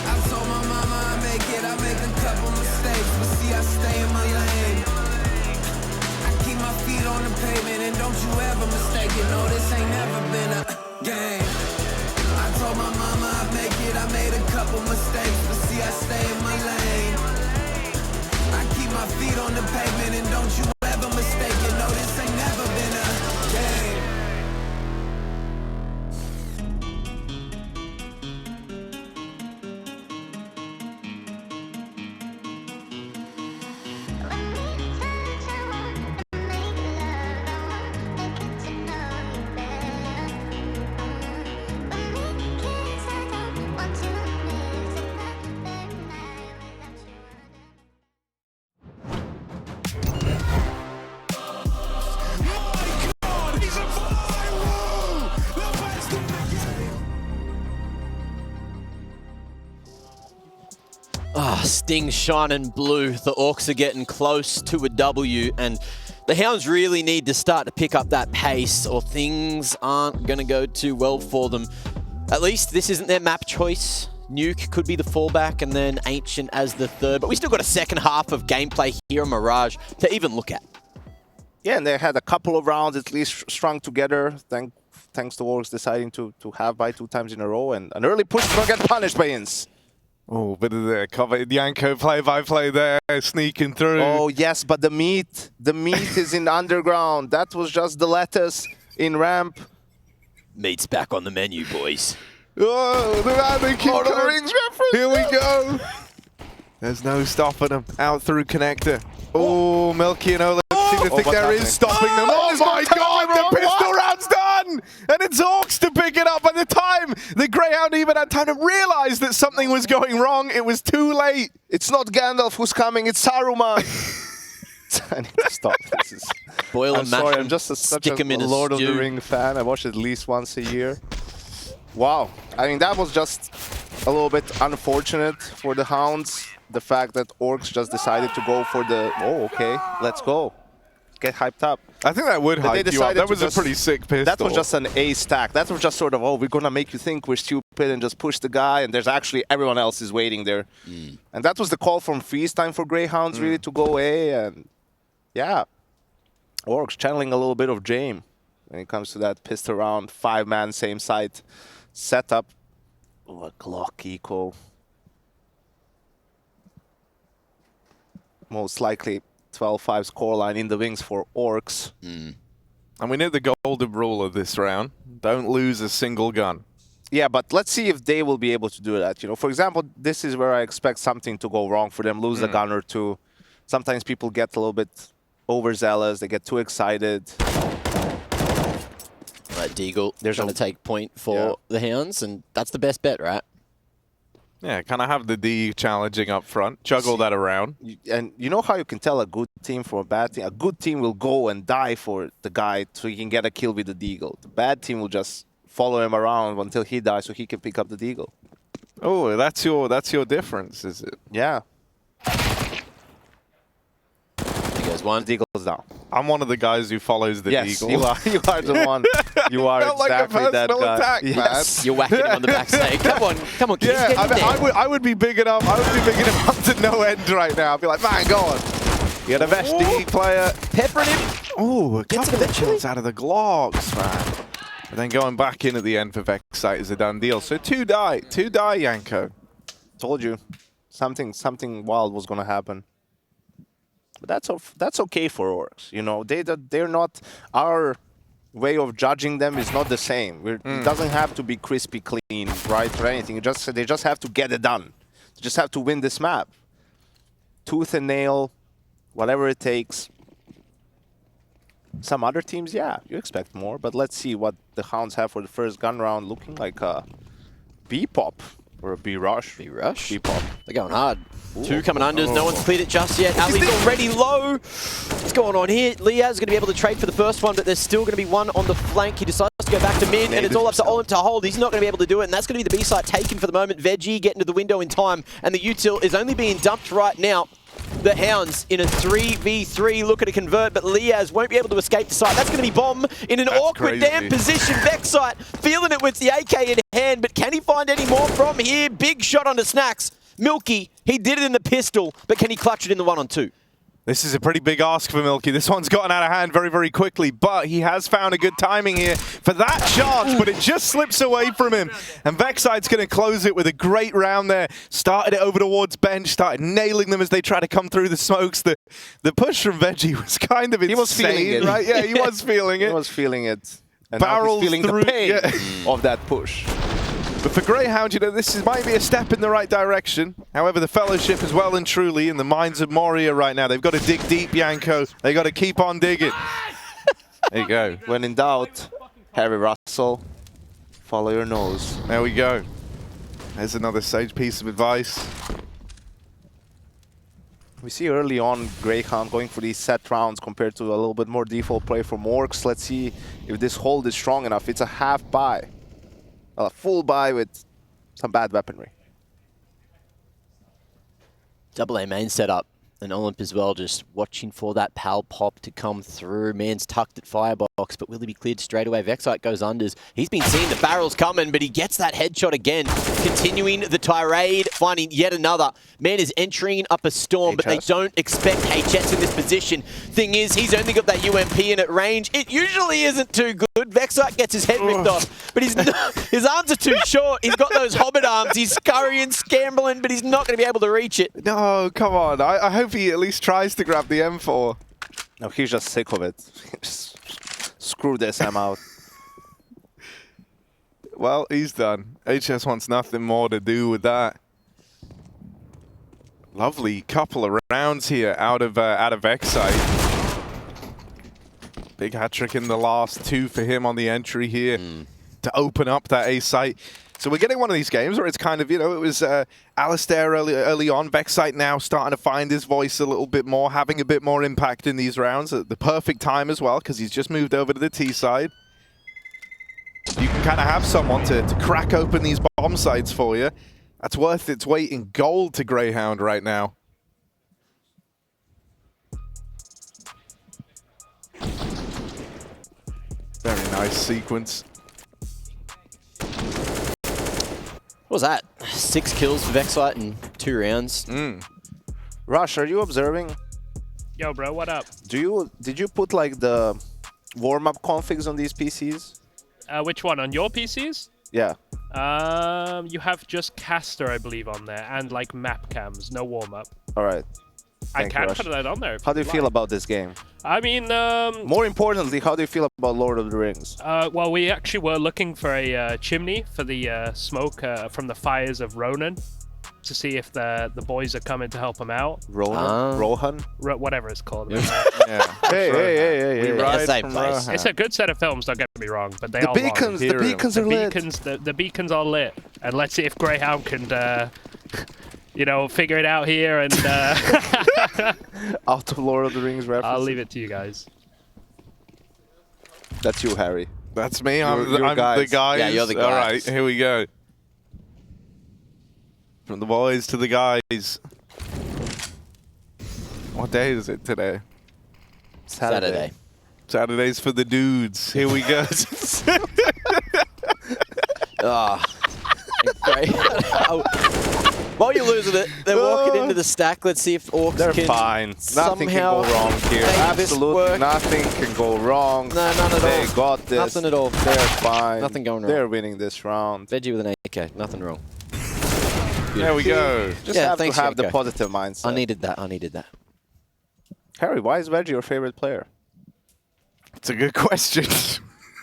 [SPEAKER 4] I told my mama I make it. I make a couple mistakes, but see, I stay in my lane. I keep my feet on the pavement, and don't you ever mistake it. No, this ain't never been a game. I told my mama I make it. I made a couple mistakes, but see, I stay in my lane. I keep my feet on the pavement, and don't you ever mistake it. No, this ain't never been a game.
[SPEAKER 3] Sting shining blue. The Orcs are getting close to a W, and the Hounds really need to start to pick up that pace, or things aren't going to go too well for them. At least this isn't their map choice. Nuke could be the fallback, and then Ancient as the third. But we still got a second half of gameplay here on Mirage to even look at.
[SPEAKER 2] Yeah, and they had a couple of rounds at least strung together, thanks to ORKS deciding to have by 2 times in a row, and an early push to not get punished by Inns.
[SPEAKER 1] Oh, bit of the cover. Yanko play-by-play there, sneaking through.
[SPEAKER 2] Oh, yes, but the meat is in underground. That was just the lettuce in ramp.
[SPEAKER 3] Meat's back on the menu, boys.
[SPEAKER 1] Oh, the rounding kill.
[SPEAKER 2] Lord of the Rings reference.
[SPEAKER 1] Here we go. There's no stopping them. Out through connector. Oh, mwlky and olimp seem to think there is stopping them. Oh my god, the pistol round's done! And it's ORKS to pick it up. By the time the Grayhound even had time to realize that something was going wrong, it was too late.
[SPEAKER 2] It's not Gandalf who's coming, it's Saruman. I need to stop this.
[SPEAKER 3] Boil
[SPEAKER 2] I'm
[SPEAKER 3] and mash
[SPEAKER 2] sorry,
[SPEAKER 3] them,
[SPEAKER 2] I'm just such
[SPEAKER 3] stick 'em in
[SPEAKER 2] a
[SPEAKER 3] a
[SPEAKER 2] Lord of the
[SPEAKER 3] stew.
[SPEAKER 2] Ring fan. I watch it at least once a year. Wow. I mean, that was just a little bit unfortunate for the Hounds. The fact that ORKS just decided to go for the, oh, okay, let's go. Get hyped up.
[SPEAKER 1] I think that would hype you up. That was a pretty sick pistol.
[SPEAKER 2] That was just an A stack. That was just sort of, oh, we're going to make you think we're stupid and just push the guy, and there's actually everyone else is waiting there. And that was the call from freeze time for Greyhounds, really, to go A, and yeah. ORKS channeling a little bit of Jame when it comes to that pistol round, 5-man, same site setup. Oh, a Glock eco. Most likely 12-5 scoreline in the wings for ORKS.
[SPEAKER 1] And we know the golden rule of this round. Don't lose a single gun.
[SPEAKER 2] Yeah, but let's see if they will be able to do that. You know, for example, this is where I expect something to go wrong for them, lose a gun or two. Sometimes people get a little bit overzealous, they get too excited.
[SPEAKER 3] Right, Deagle,
[SPEAKER 2] There's
[SPEAKER 3] trying to take point for the Hounds, and that's the best bet, right?
[SPEAKER 1] Yeah, kind of have the D challenging up front, juggle that around.
[SPEAKER 2] And you know how you can tell a good team from a bad team? A good team will go and die for the guy so he can get a kill with the Deagle. The bad team will just follow him around until he dies so he can pick up the Deagle.
[SPEAKER 1] Oh, that's your difference, is it?
[SPEAKER 2] Yeah.
[SPEAKER 3] There goes one.
[SPEAKER 2] The Deagle's down.
[SPEAKER 1] I'm one of the guys who follows the
[SPEAKER 2] Yes,
[SPEAKER 1] Deagle.
[SPEAKER 2] you are the one. You are
[SPEAKER 1] Felt like a
[SPEAKER 2] exactly that
[SPEAKER 1] personal
[SPEAKER 2] guy.
[SPEAKER 1] attack,
[SPEAKER 2] Yes.
[SPEAKER 3] You're whacking him on the back saying, come on, kids,
[SPEAKER 1] Yeah,
[SPEAKER 3] get in there.
[SPEAKER 1] I would be bigging him up to no end right now. I'd be like, man, go on. You got a Veshti player.
[SPEAKER 3] Peppering him.
[SPEAKER 1] Oh, a
[SPEAKER 3] Gets
[SPEAKER 1] couple
[SPEAKER 3] him
[SPEAKER 1] of
[SPEAKER 3] eventually.
[SPEAKER 1] kills out of the Glocks, man. And then going back in at the end for Vexite is a done deal. So two die, Yanko.
[SPEAKER 2] Told you, something wild was gonna happen. But that's okay for ORKS. You know, they're not, our way of judging them is not the same. It doesn't have to be crispy clean, right, or anything. They just have to get it done. They just have to win this map. Tooth and nail, whatever it takes. Some other teams, yeah, you expect more. But let's see what the Hounds have for the first gun round. Looking like a B-pop or a B-rush.
[SPEAKER 3] B-rush?
[SPEAKER 2] B-pop.
[SPEAKER 3] They're going hard. Two coming unders. No one's cleared it just yet. Ali's already low. What's going on here? Liaz's going to be able to trade for the first one, but there's still going to be one on the flank. He decides to go back to mid, and it's all up to Olimp to hold. He's not going to be able to do it, and that's going to be the B site taken for the moment. Veggie getting to the window in time, and the util is only being dumped right now. The Hounds in a 3v3 looking to convert, but Liaz won't be able to escape the site. That's going to be Bomb in an awkward damn position. Vexite feeling it with the AK in hand, but can he find any more from here? Big shot onto Snacks. Milky, he did it in the pistol, but can he clutch it in the 1-on-2?
[SPEAKER 1] This is a pretty big ask for Milky. This one's gotten out of hand very, very quickly, but he has found a good timing here for that charge, but it just slips away from him. And Vexite's going to close it with a great round there. Started it over towards bench, started nailing them as they try to come through the smokes. The push from Veggie was kind of insane,
[SPEAKER 2] He was feeling it.
[SPEAKER 1] right? Yeah, he was feeling it.
[SPEAKER 2] He was feeling it. And
[SPEAKER 1] Barrels
[SPEAKER 2] now he's feeling
[SPEAKER 1] through,
[SPEAKER 2] the pain
[SPEAKER 1] yeah.
[SPEAKER 2] of that push.
[SPEAKER 1] But for Grayhound, you know, might be a step in the right direction. However, the Fellowship is well and truly in the minds of Moria right now. They've got to dig deep, Yanko. They got to keep on digging. There you go.
[SPEAKER 2] When in doubt, Harry Russell, follow your nose.
[SPEAKER 1] There we go. There's another sage piece of advice.
[SPEAKER 2] We see early on Grayhound going for these set rounds compared to a little bit more default play from ORKS. Let's see if this hold is strong enough. It's a half buy. Well, a full buy with some bad weaponry.
[SPEAKER 3] Double A main setup. And Olimp as well, just watching for that PAL pop to come through. Man's tucked at Firebox, but will he be cleared straight away? Vexite goes unders. He's been seeing the barrels coming, but he gets that headshot again. Continuing the tirade, finding yet another. Man is entering up a storm, but they don't expect HS in this position. Thing is, he's only got that UMP in at range. It usually isn't too good. Vexite gets his head ripped off, but his arms are too short. He's got those hobbit arms. He's scurrying, scrambling, but he's not going to be able to reach it.
[SPEAKER 1] No, come on. I hope he at least tries to grab the M4.
[SPEAKER 2] No, he's just sick of it. Screw this, I'm out.
[SPEAKER 1] Well, he's done. HS wants nothing more to do with that. Lovely couple of rounds here out of Vexite. Big hat-trick in the last two for him on the entry here to open up that A site. So we're getting one of these games where it's kind of, you know, it was aliStair early on. Vexite now starting to find his voice a little bit more, having a bit more impact in these rounds at the perfect time as well, because he's just moved over to the T side. You can kind of have someone to crack open these bomb sites for you. That's worth its weight in gold to Grayhound right now. Very nice sequence.
[SPEAKER 3] What was that? 6 kills for Vexite in 2 rounds.
[SPEAKER 2] Rush, are you observing?
[SPEAKER 6] Yo, bro, what up?
[SPEAKER 2] Did you put like the warm-up configs on these PCs?
[SPEAKER 6] Which one? On your PCs?
[SPEAKER 2] Yeah.
[SPEAKER 6] You have just caster, I believe, on there, and like map cams, no warm-up.
[SPEAKER 2] All right.
[SPEAKER 6] I can put that on there.
[SPEAKER 2] How do you feel about this game?
[SPEAKER 6] I mean,
[SPEAKER 2] more importantly, how do you feel about Lord of the Rings?
[SPEAKER 6] well, we actually were looking for a chimney for the smoke from the fires of Ronan to see if the boys are coming to help him out.
[SPEAKER 2] Rohan?
[SPEAKER 6] Whatever it's called.
[SPEAKER 1] Yeah.
[SPEAKER 2] Hey.
[SPEAKER 3] Yeah, same place.
[SPEAKER 6] It's a good set of films, don't get me wrong, but they
[SPEAKER 2] The
[SPEAKER 6] are
[SPEAKER 2] beacons,
[SPEAKER 6] long.
[SPEAKER 2] the beacons are lit.
[SPEAKER 6] The beacons are lit. And let's see if Grayhound can, you know, figure it out here and...
[SPEAKER 2] Out of Lord of the Rings reference.
[SPEAKER 6] I'll leave it to you guys.
[SPEAKER 2] That's you, Harry.
[SPEAKER 1] That's me. I'm
[SPEAKER 2] You're
[SPEAKER 1] the guy.
[SPEAKER 3] Yeah, you're the guy.
[SPEAKER 1] All right, here we go. From the boys to the guys. What day is it today?
[SPEAKER 3] Saturday.
[SPEAKER 1] Saturday's for the dudes. Here we go.
[SPEAKER 3] Great. While you're losing it, they're walking into the stack. Let's see if ORKS
[SPEAKER 2] They're
[SPEAKER 3] can
[SPEAKER 2] fine. Nothing can
[SPEAKER 3] somehow
[SPEAKER 2] go wrong here.
[SPEAKER 3] make this
[SPEAKER 2] Absolutely
[SPEAKER 3] work.
[SPEAKER 2] nothing can go wrong.
[SPEAKER 3] No, none at
[SPEAKER 2] They
[SPEAKER 3] all.
[SPEAKER 2] got this.
[SPEAKER 3] Nothing at all.
[SPEAKER 2] They're fine.
[SPEAKER 3] Nothing going wrong.
[SPEAKER 2] They're winning this round.
[SPEAKER 3] Veggie with an AK. Nothing wrong.
[SPEAKER 1] There we go.
[SPEAKER 2] Just
[SPEAKER 3] Yeah,
[SPEAKER 2] have to
[SPEAKER 3] thanks,
[SPEAKER 2] have the
[SPEAKER 3] Yanko.
[SPEAKER 2] positive mindset.
[SPEAKER 3] I needed that.
[SPEAKER 2] Harry, why is Veggie your favorite player?
[SPEAKER 1] It's a good question.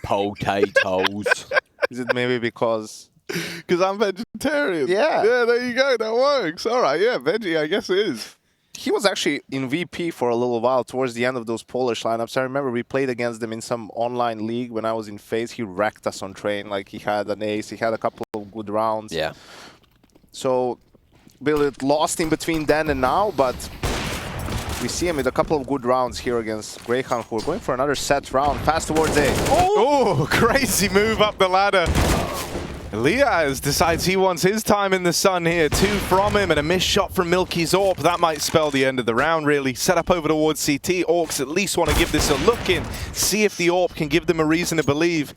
[SPEAKER 3] Potatoes.
[SPEAKER 2] Is it maybe because...
[SPEAKER 1] Because I'm vegetarian.
[SPEAKER 2] Yeah.
[SPEAKER 1] Yeah, there you go. That works. All right, yeah, veggie, I guess it is.
[SPEAKER 2] he was actually in VP for a little while towards the end of those Polish lineups. I remember we played against them in some online league when I was in FaZe. He wrecked us on train. Like, he had an ace, he had a couple of good rounds.
[SPEAKER 3] Yeah.
[SPEAKER 2] So, Billet lost in between then and now, but we see him with a couple of good rounds here against Grayhound, who are going for another set round. Fast towards A.
[SPEAKER 1] Oh, crazy move up the ladder. Elias decides he wants his time in the sun here. 2 from him and a missed shot from mwlky's AWP. That might spell the end of the round, really. Set up over towards CT. ORKS at least want to give this a look in. See if the AWP can give them a reason to believe.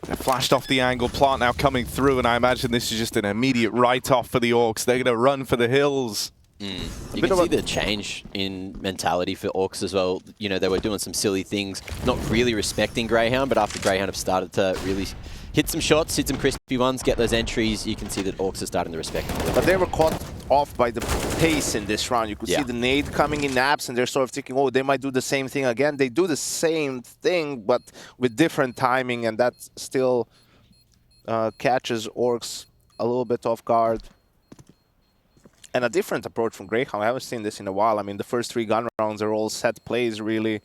[SPEAKER 1] They flashed off the angle. Plant now coming through, and I imagine this is just an immediate write-off for the ORKS. They're going to run for the hills.
[SPEAKER 3] You can see the change in mentality for ORKS as well. You know, they were doing some silly things, not really respecting Grayhound, but after Grayhound have started to really hit some shots, hit some crispy ones, get those entries, you can see that ORKS are starting to respect them.
[SPEAKER 2] But they were caught off by the pace in this round. You could see the nade coming in apps, and they're sort of thinking, oh, they might do the same thing again. They do the same thing, but with different timing, and that still catches ORKS a little bit off guard. And a different approach from Grayhound. I haven't seen this in a while. I mean, the first 3 gun rounds are all set plays, really.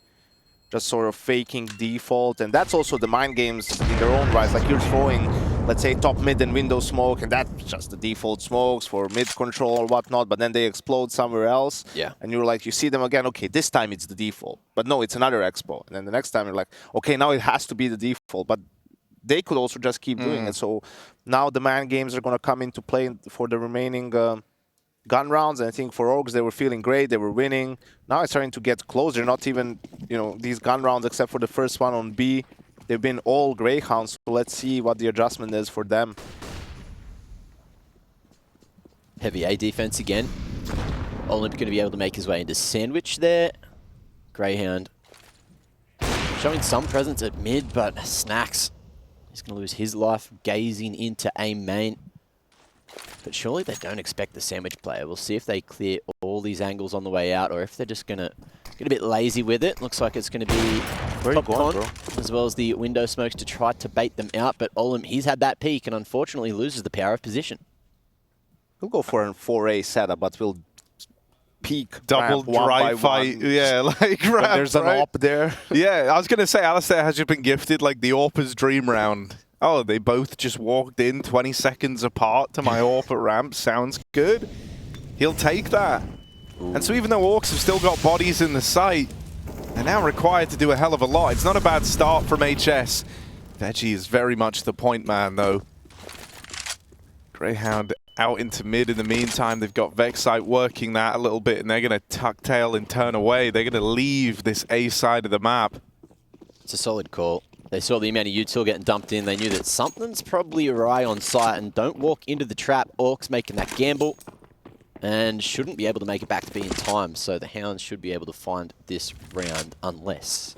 [SPEAKER 2] Just sort of faking default. And that's also the mind games in their own right. Like, you're throwing, let's say, top mid and window smoke, and that's just the default smokes for mid control or whatnot, but then they explode somewhere else.
[SPEAKER 3] Yeah.
[SPEAKER 2] And you're like, you see them again, okay, this time it's the default. But no, it's another expo. And then the next time you're like, okay, now it has to be the default. But they could also just keep doing it. So now the man games are going to come into play for the remaining gun rounds, and I think for ORKS, they were feeling great, they were winning. Now it's starting to get closer, not even, you know, these gun rounds, except for the first one on B. They've been all Grayhounds, so let's see what the adjustment is for them.
[SPEAKER 3] Heavy A defense again. Olimp going to be able to make his way into sandwich there. Grayhound showing some presence at mid, but Snacks, he's going to lose his life gazing into A main. But surely they don't expect the sandwich player. We'll see if they clear all these angles on the way out, or if they're just going to get a bit lazy with it. Looks like it's going to be popcorn, as well as the window smokes to try to bait them out. But Olimp, he's had that peak and unfortunately loses the power of position.
[SPEAKER 2] We'll go for an 4A setup, but we'll peak
[SPEAKER 1] Double dry fight. Yeah, like
[SPEAKER 2] there's an AWP there.
[SPEAKER 1] Yeah, I was going to say, aliStair has just been gifted like the AWPer's dream round. Oh, they both just walked in 20 seconds apart to my AWP at ramp. Sounds good. He'll take that. Ooh. And so even though ORKS have still got bodies in the site, they're now required to do a hell of a lot. It's not a bad start from HS. Veggie is very much the point man, though. Grayhound out into mid in the meantime. They've got Vexite working that a little bit, and they're going to tuck tail and turn away. They're going to leave this A side of the map.
[SPEAKER 3] It's a solid call. They saw the amount of util getting dumped in. They knew that something's probably awry on site, and don't walk into the trap. ORKS making that gamble and shouldn't be able to make it back to B in time. So the Hounds should be able to find this round unless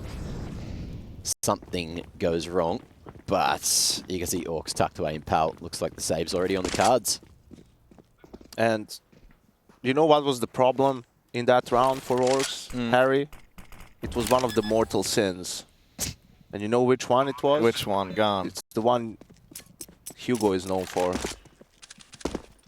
[SPEAKER 3] something goes wrong. But you can see ORKS tucked away in PAL. Looks like the save's already on the cards.
[SPEAKER 2] And you know what was the problem in that round for ORKS, Harry? It was one of the mortal sins. And you know which one it was?
[SPEAKER 1] Which one? Gone.
[SPEAKER 2] It's the one Hugo is known for.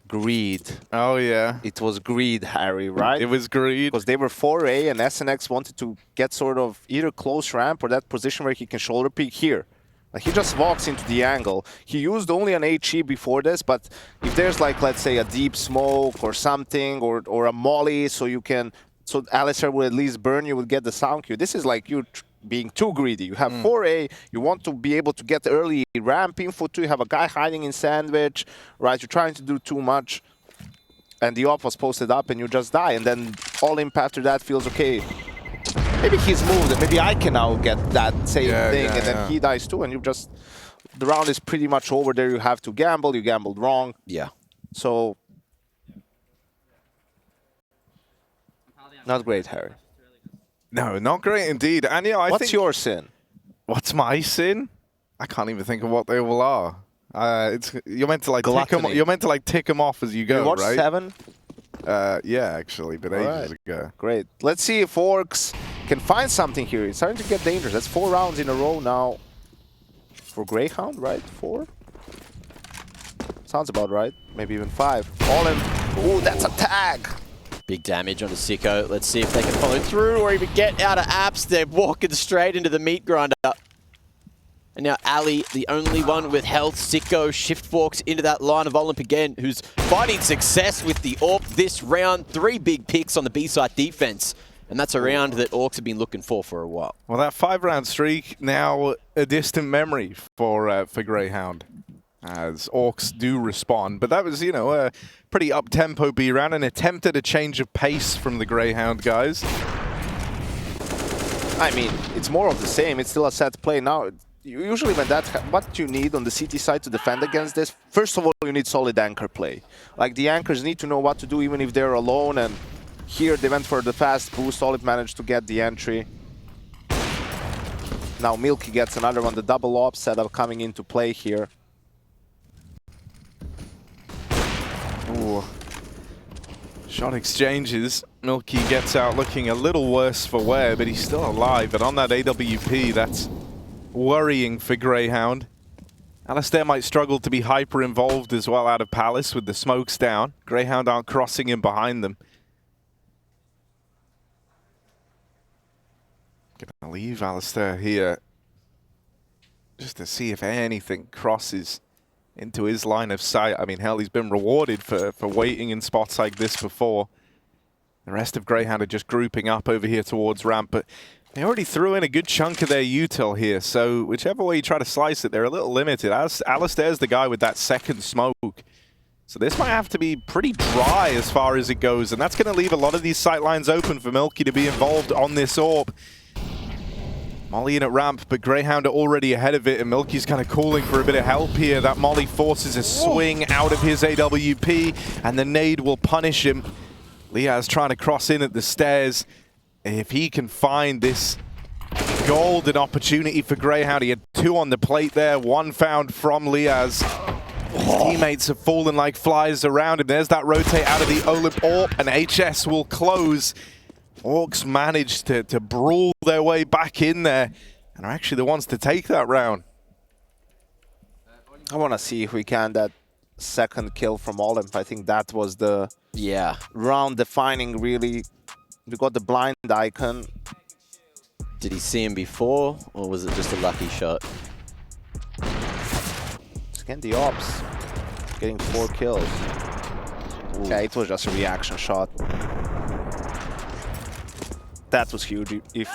[SPEAKER 2] Greed.
[SPEAKER 1] Oh, yeah.
[SPEAKER 2] It was greed, Harry, right?
[SPEAKER 1] It was greed.
[SPEAKER 2] Because they were 4A, and SNX wanted to get sort of either close ramp or that position where he can shoulder peek here. Like, he just walks into the angle. He used only an HE before this, but if there's, like, let's say a deep smoke or something, or a molly, so you can... So aliStair will at least burn you, will get the sound cue. This is like you being too greedy. You have 4A, you want to be able to get early ramp info too. You have a guy hiding in sandwich, right? You're trying to do too much. And the AWP was posted up and you just die. And then olimp after that feels okay. Maybe he's moved and maybe I can now get that same thing. And then he dies too. And you just, the round is pretty much over there. You have to gamble. You gambled wrong.
[SPEAKER 3] Yeah.
[SPEAKER 2] So, not great, Harry.
[SPEAKER 1] No, not great indeed. And yeah, I think...
[SPEAKER 2] What's your sin?
[SPEAKER 1] What's my sin? I can't even think of what they all are. You're meant to like tick them off as you go,
[SPEAKER 2] watch
[SPEAKER 1] right?
[SPEAKER 2] 7?
[SPEAKER 1] Yeah, actually, but ages ago.
[SPEAKER 2] Great. Let's see if ORKS can find something here. It's starting to get dangerous. That's 4 rounds in a row now for Grayhound, right? 4? Sounds about right. Maybe even 5. All in. Ooh, that's a tag.
[SPEAKER 3] Big damage onto Sicko. Let's see if they can follow through or even get out of apps. They're walking straight into the meat grinder. And now Ali, the only one with health. Sicko shift walks into that line of Olimp again, who's finding success with the AWP this round. 3 big picks on the B-side defense. And that's a round that ORKS have been looking for a while.
[SPEAKER 1] Well, that 5-round streak now a distant memory for Grayhound, as ORKS do respond. But that was, you know, a pretty up-tempo B round, an attempt at a change of pace from the Grayhound guys.
[SPEAKER 2] I mean, it's more of the same. It's still a set play now. Usually when what you need on the CT side to defend against this, first of all, you need solid anchor play. Like, the anchors need to know what to do even if they're alone, and here they went for the fast boost. Olimp managed to get the entry. Now mwlky gets another one, the double op setup coming into play here.
[SPEAKER 1] Ooh. Shot exchanges. mwlky gets out looking a little worse for wear, but he's still alive. But on that AWP, that's worrying for Grayhound. aliStair might struggle to be hyper involved as well out of Palace with the smokes down. Grayhound aren't crossing in behind them. Gonna leave aliStair here just to see if anything crosses into his line of sight. I mean, hell, he's been rewarded for waiting in spots like this before. The rest of Grayhound are just grouping up over here towards ramp, but they already threw in a good chunk of their util here, so whichever way you try to slice it, they're a little limited. aliStair's the guy with that second smoke. So this might have to be pretty dry as far as it goes, and that's going to leave a lot of these sight lines open for mwlky to be involved on this AWP. Molly in at ramp, but Grayhound are already ahead of it, and mwlky's kind of calling for a bit of help here. That Molly forces a swing out of his AWP, and the nade will punish him. Liaz trying to cross in at the stairs. If he can find this golden opportunity for Grayhound, he had 2 on the plate there, 1 found from Liaz. His teammates have fallen like flies around him. There's that rotate out of the Olimp AWP, and HS will close. ORKS managed to brawl their way back in there and are actually the ones to take that round.
[SPEAKER 2] I want to see if we can that second kill from Olimp. I think that was the round defining, really. We got the blind icon.
[SPEAKER 3] Did he see him before, or was it just a lucky shot?
[SPEAKER 2] Again, the ops getting 4 kills. Ooh. Yeah, it was just a reaction shot. That was huge. If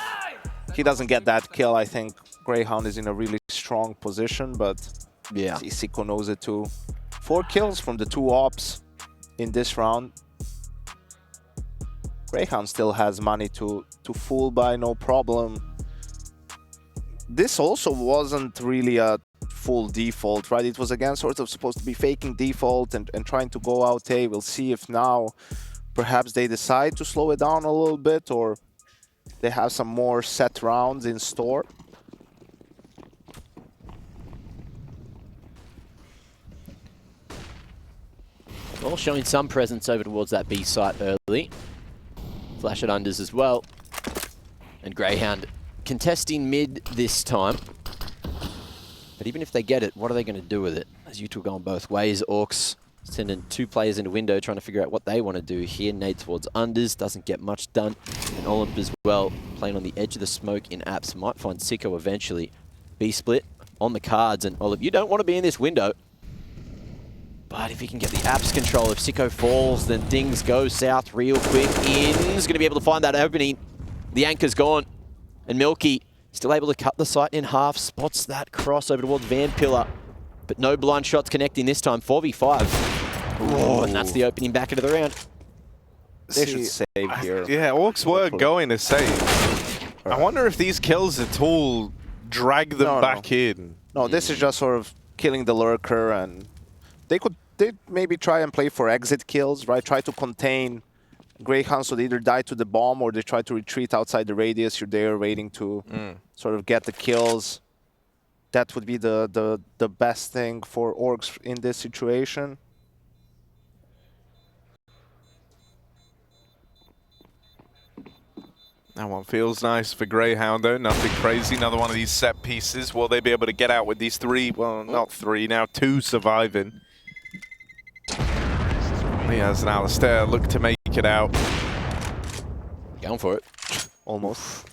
[SPEAKER 2] he doesn't get that kill, I think Grayhound is in a really strong position, but
[SPEAKER 3] yeah,
[SPEAKER 2] Sicko knows it too. 4 kills from the 2 ops in this round. Grayhound still has money to fool by, no problem. This also wasn't really a full default, right? It was again sort of supposed to be faking default and trying to go out A. We'll see if now perhaps they decide to slow it down a little bit, or they have some more set rounds in store.
[SPEAKER 3] Well, showing some presence over towards that B site early. Flash at unders as well. And Grayhound contesting mid this time. But even if they get it, what are they going to do with it? As you two are going both ways, ORKS sending 2 players into window, trying to figure out what they want to do here. Nade towards unders, doesn't get much done. And Olimp as well, playing on the edge of the smoke in apps. Might find Sicko eventually. B split on the cards, and Olimp, you don't want to be in this window. But if he can get the apps control, if Sicko falls, then things go south real quick. In's going to be able to find that opening. The anchor's gone. And mwlky still able to cut the site in half. Spots that cross over towards Van Pillar. But no blind shots connecting this time. 4v5. Oh, and that's the opening back into the round.
[SPEAKER 2] They should save here.
[SPEAKER 1] Yeah, ORKS were going to save. I wonder if these kills at all drag them back in.
[SPEAKER 2] No, this is just sort of killing the lurker, and they maybe try and play for exit kills, right? Try to contain Grayhound, so they either die to the bomb or they try to retreat outside the radius. You're there waiting to sort of get the kills. That would be the best thing for ORKS in this situation.
[SPEAKER 1] That one feels nice for Grayhound, though. Nothing crazy. Another one of these set pieces. Will they be able to get out with these 3? Well, not 3, now 2 surviving. Liaz and aliStair look to make take it out.
[SPEAKER 3] Going for it.
[SPEAKER 2] Almost.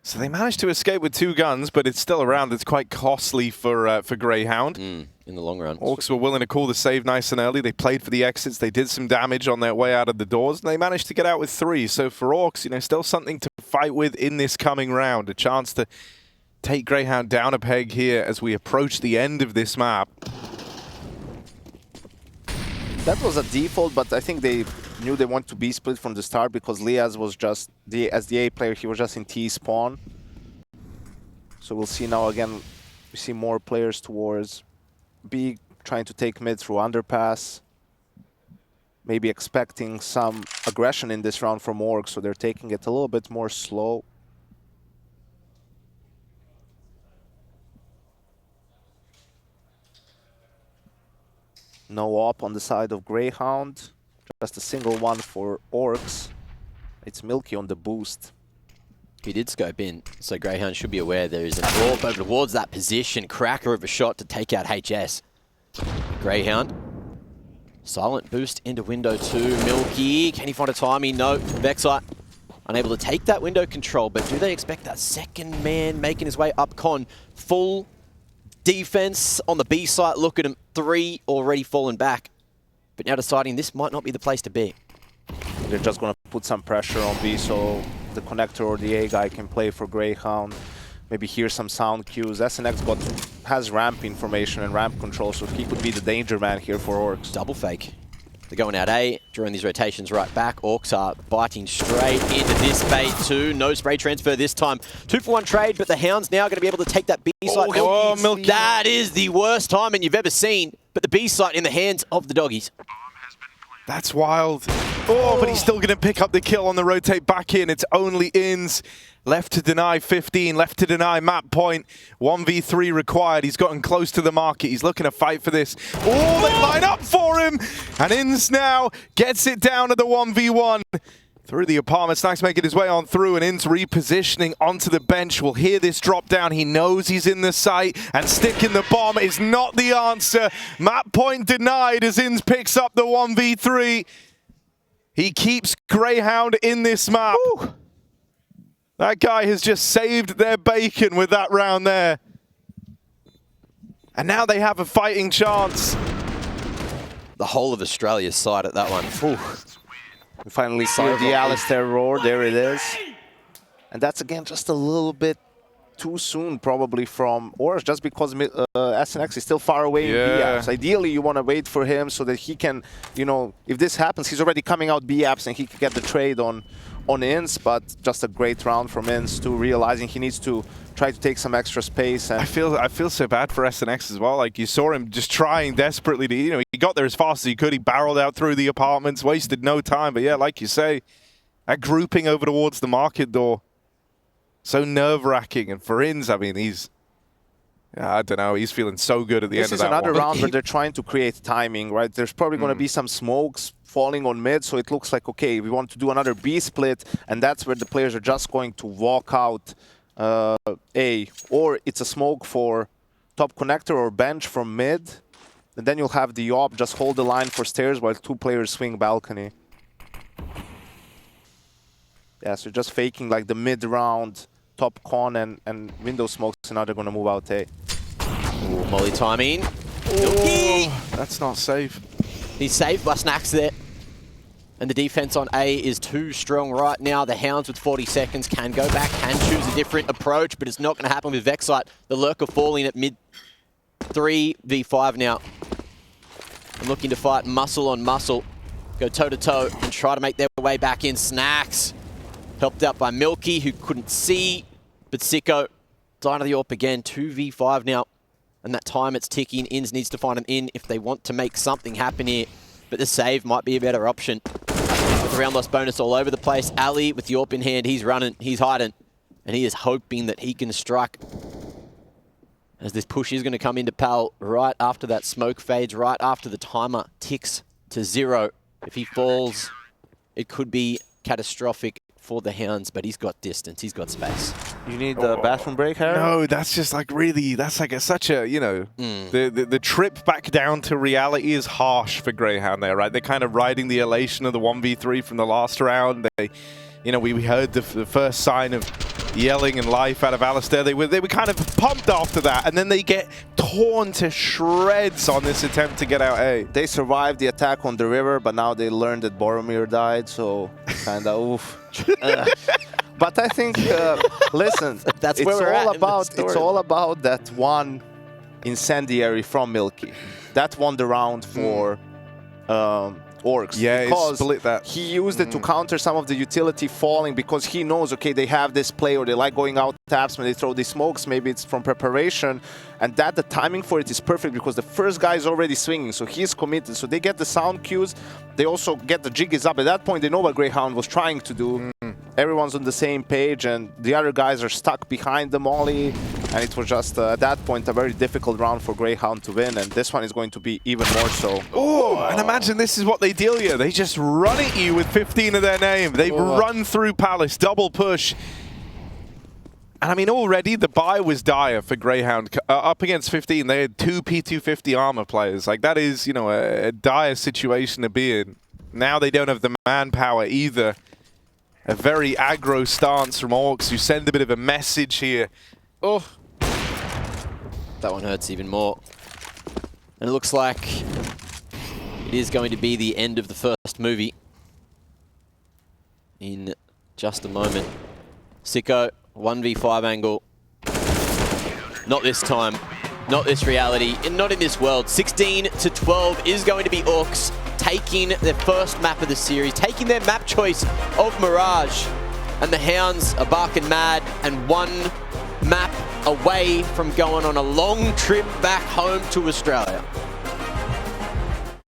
[SPEAKER 1] So they managed to escape with 2 guns, but it's still around. It's quite costly for Grayhound.
[SPEAKER 3] In the long run.
[SPEAKER 1] ORKS were willing to call the save nice and early. They played for the exits. They did some damage on their way out of the doors, and they managed to get out with 3. So for ORKS, you know, still something to fight with in this coming round. A chance to take Grayhound down a peg here as we approach the end of this map.
[SPEAKER 2] That was a default, but I think they knew they want to be split from the start because Liaz was just, as the A player, he was just in T spawn. So we'll see now again, we see more players towards B, trying to take mid through underpass. Maybe expecting some aggression in this round from ORKS, so they're taking it a little bit more slow. No op on the side of Grayhound. Just a single one for ORKS. It's mwlky on the boost.
[SPEAKER 3] He did scope in, so Grayhound should be aware there is an AWP over towards that position. Cracker of a shot to take out HS. Grayhound. Silent boost into window 2. mwlky, can he find a timing? No. Vexite unable to take that window control, but do they expect that second man making his way up con? Full defense on the B site. Look at him. 3 already fallen back. But now deciding this might not be the place to be.
[SPEAKER 2] They're just going to put some pressure on B so the connector or the A guy can play for Grayhound. Maybe hear some sound cues. SNX has ramp information and ramp control, so he could be the danger man here for ORKS.
[SPEAKER 3] Double fake. They're going out A, drawing these rotations right back. ORKS are biting straight into this bait too. No spray transfer this time. 2-for-1 trade, but the Hound's now going to be able to take that B site.
[SPEAKER 1] mwlky.
[SPEAKER 3] That is the worst timing you've ever seen, but the B site in the hands of the doggies.
[SPEAKER 1] That's wild. Oh, but he's still going to pick up the kill on the rotate back in. It's only ins. Left to deny 15, left to deny map point. 1v3 required. He's gotten close to the market. He's looking to fight for this. Oh, they line up for him. And ins now gets it down to the 1v1. Through the apartment, Snacks making his way on through, and In's repositioning onto the bench. We'll hear this drop down. He knows he's in the site, and sticking the bomb is not the answer. Map point denied as In's picks up the 1v3. He keeps Grayhound in this map. Woo. That guy has just saved their bacon with that round there. And now they have a fighting chance.
[SPEAKER 3] The whole of Australia's side at that one. Ooh.
[SPEAKER 2] We finally see the aliStair roar. There it is. And that's, again, just a little bit too soon, probably, from ORKS, just because SNX is still far away in B apps. Ideally, you want to wait for him so that he can, you know, if this happens, he's already coming out B apps and he can get the trade on Ins, but just a great round from Ins too, realizing he needs to try to take some extra space. And
[SPEAKER 1] I feel so bad for SNX as well. Like, you saw him just trying desperately to, you know, he got there as fast as he could. He barreled out through the apartments, wasted no time. But yeah, like you say, that grouping over towards the market door, so nerve-wracking. And for Ins, I mean, he's, I don't know, he's feeling so good at the end of that one.
[SPEAKER 2] This is another round where they're trying to create timing, right? There's probably going to be some smokes falling on mid, so it looks like, okay, we want to do another B split, and that's where the players are just going to walk out A. Or it's a smoke for top connector or bench from mid, and then you'll have the op just hold the line for stairs while 2 players swing balcony. Yeah, so just faking like the mid-round top con and window smokes, and now they're going to move out A.
[SPEAKER 3] Ooh, molly timing.
[SPEAKER 1] Oh, that's not safe.
[SPEAKER 3] He's saved by Snacks there. And the defense on A is too strong right now. The Hounds with 40 seconds can go back, can choose a different approach, but it's not going to happen with Vexite. The Lurker falling at mid 3v5 now. And looking to fight muscle on muscle. Go toe-to-toe and try to make their way back in. Snacks helped out by mwlky, who couldn't see. But Sicko, dying to the AWP again. 2v5 now. And that time it's ticking. Ins needs to find him in if they want to make something happen here. But the save might be a better option. With the round loss bonus all over the place. Ali with the AWP in hand. He's running. He's hiding. And he is hoping that he can strike. As this push is going to come into Pal right after that smoke fades. Right after the timer ticks to 0. If he falls, it could be catastrophic for the Hounds, but he's got distance, he's got space.
[SPEAKER 2] You need the bathroom break, Harry?
[SPEAKER 1] No, that's just like really, that's like such a, you know, the trip back down to reality is harsh for Grayhound there, right? They're kind of riding the elation of the 1v3 from the last round. They, you know, we heard the first sign of yelling and life out of aliStair. They were kind of pumped after that, and then they get torn to shreds on this attempt to get out A.
[SPEAKER 2] They survived the attack on the river, but now they learned that Boromir died, so kind of oof. But I think, listen,
[SPEAKER 3] That's where we're at in the story.
[SPEAKER 2] it's all about that one incendiary from mwlky. That won the round for ORKS.
[SPEAKER 1] Yeah,
[SPEAKER 2] because
[SPEAKER 1] split that.
[SPEAKER 2] he used it to counter some of the utility falling, because he knows, okay, they have this play, or they like going out taps when they throw these smokes. Maybe it's from preparation, and that the timing for it is perfect because the first guy is already swinging, so he's committed. So they get the sound cues. They also get the jig is up. At that point, they know what Grayhound was trying to do. Everyone's on the same page, and the other guys are stuck behind the molly. And it was just, at that point, a very difficult round for Grayhound to win, and this one is going to be even more so.
[SPEAKER 1] Oh, and imagine this is what they deal you. They just run at you with 15 of their name. They run through Palace, double push. And I mean, already the buy was dire for Grayhound. Up against 15, they had 2 P250 armor players. Like, that is, you know, a dire situation to be in. Now they don't have the manpower either. A very aggro stance from ORKS, who send a bit of a message here. Oh.
[SPEAKER 3] That one hurts even more. And it looks like it is going to be the end of the first movie in just a moment. Sicko, 1v5 angle. Not this time. Not this reality. And not in this world. 16-12 is going to be ORKS taking their first map of the series, taking their map choice of Mirage. And the Hounds are barking mad, and one map away from going on a long trip back home to Australia.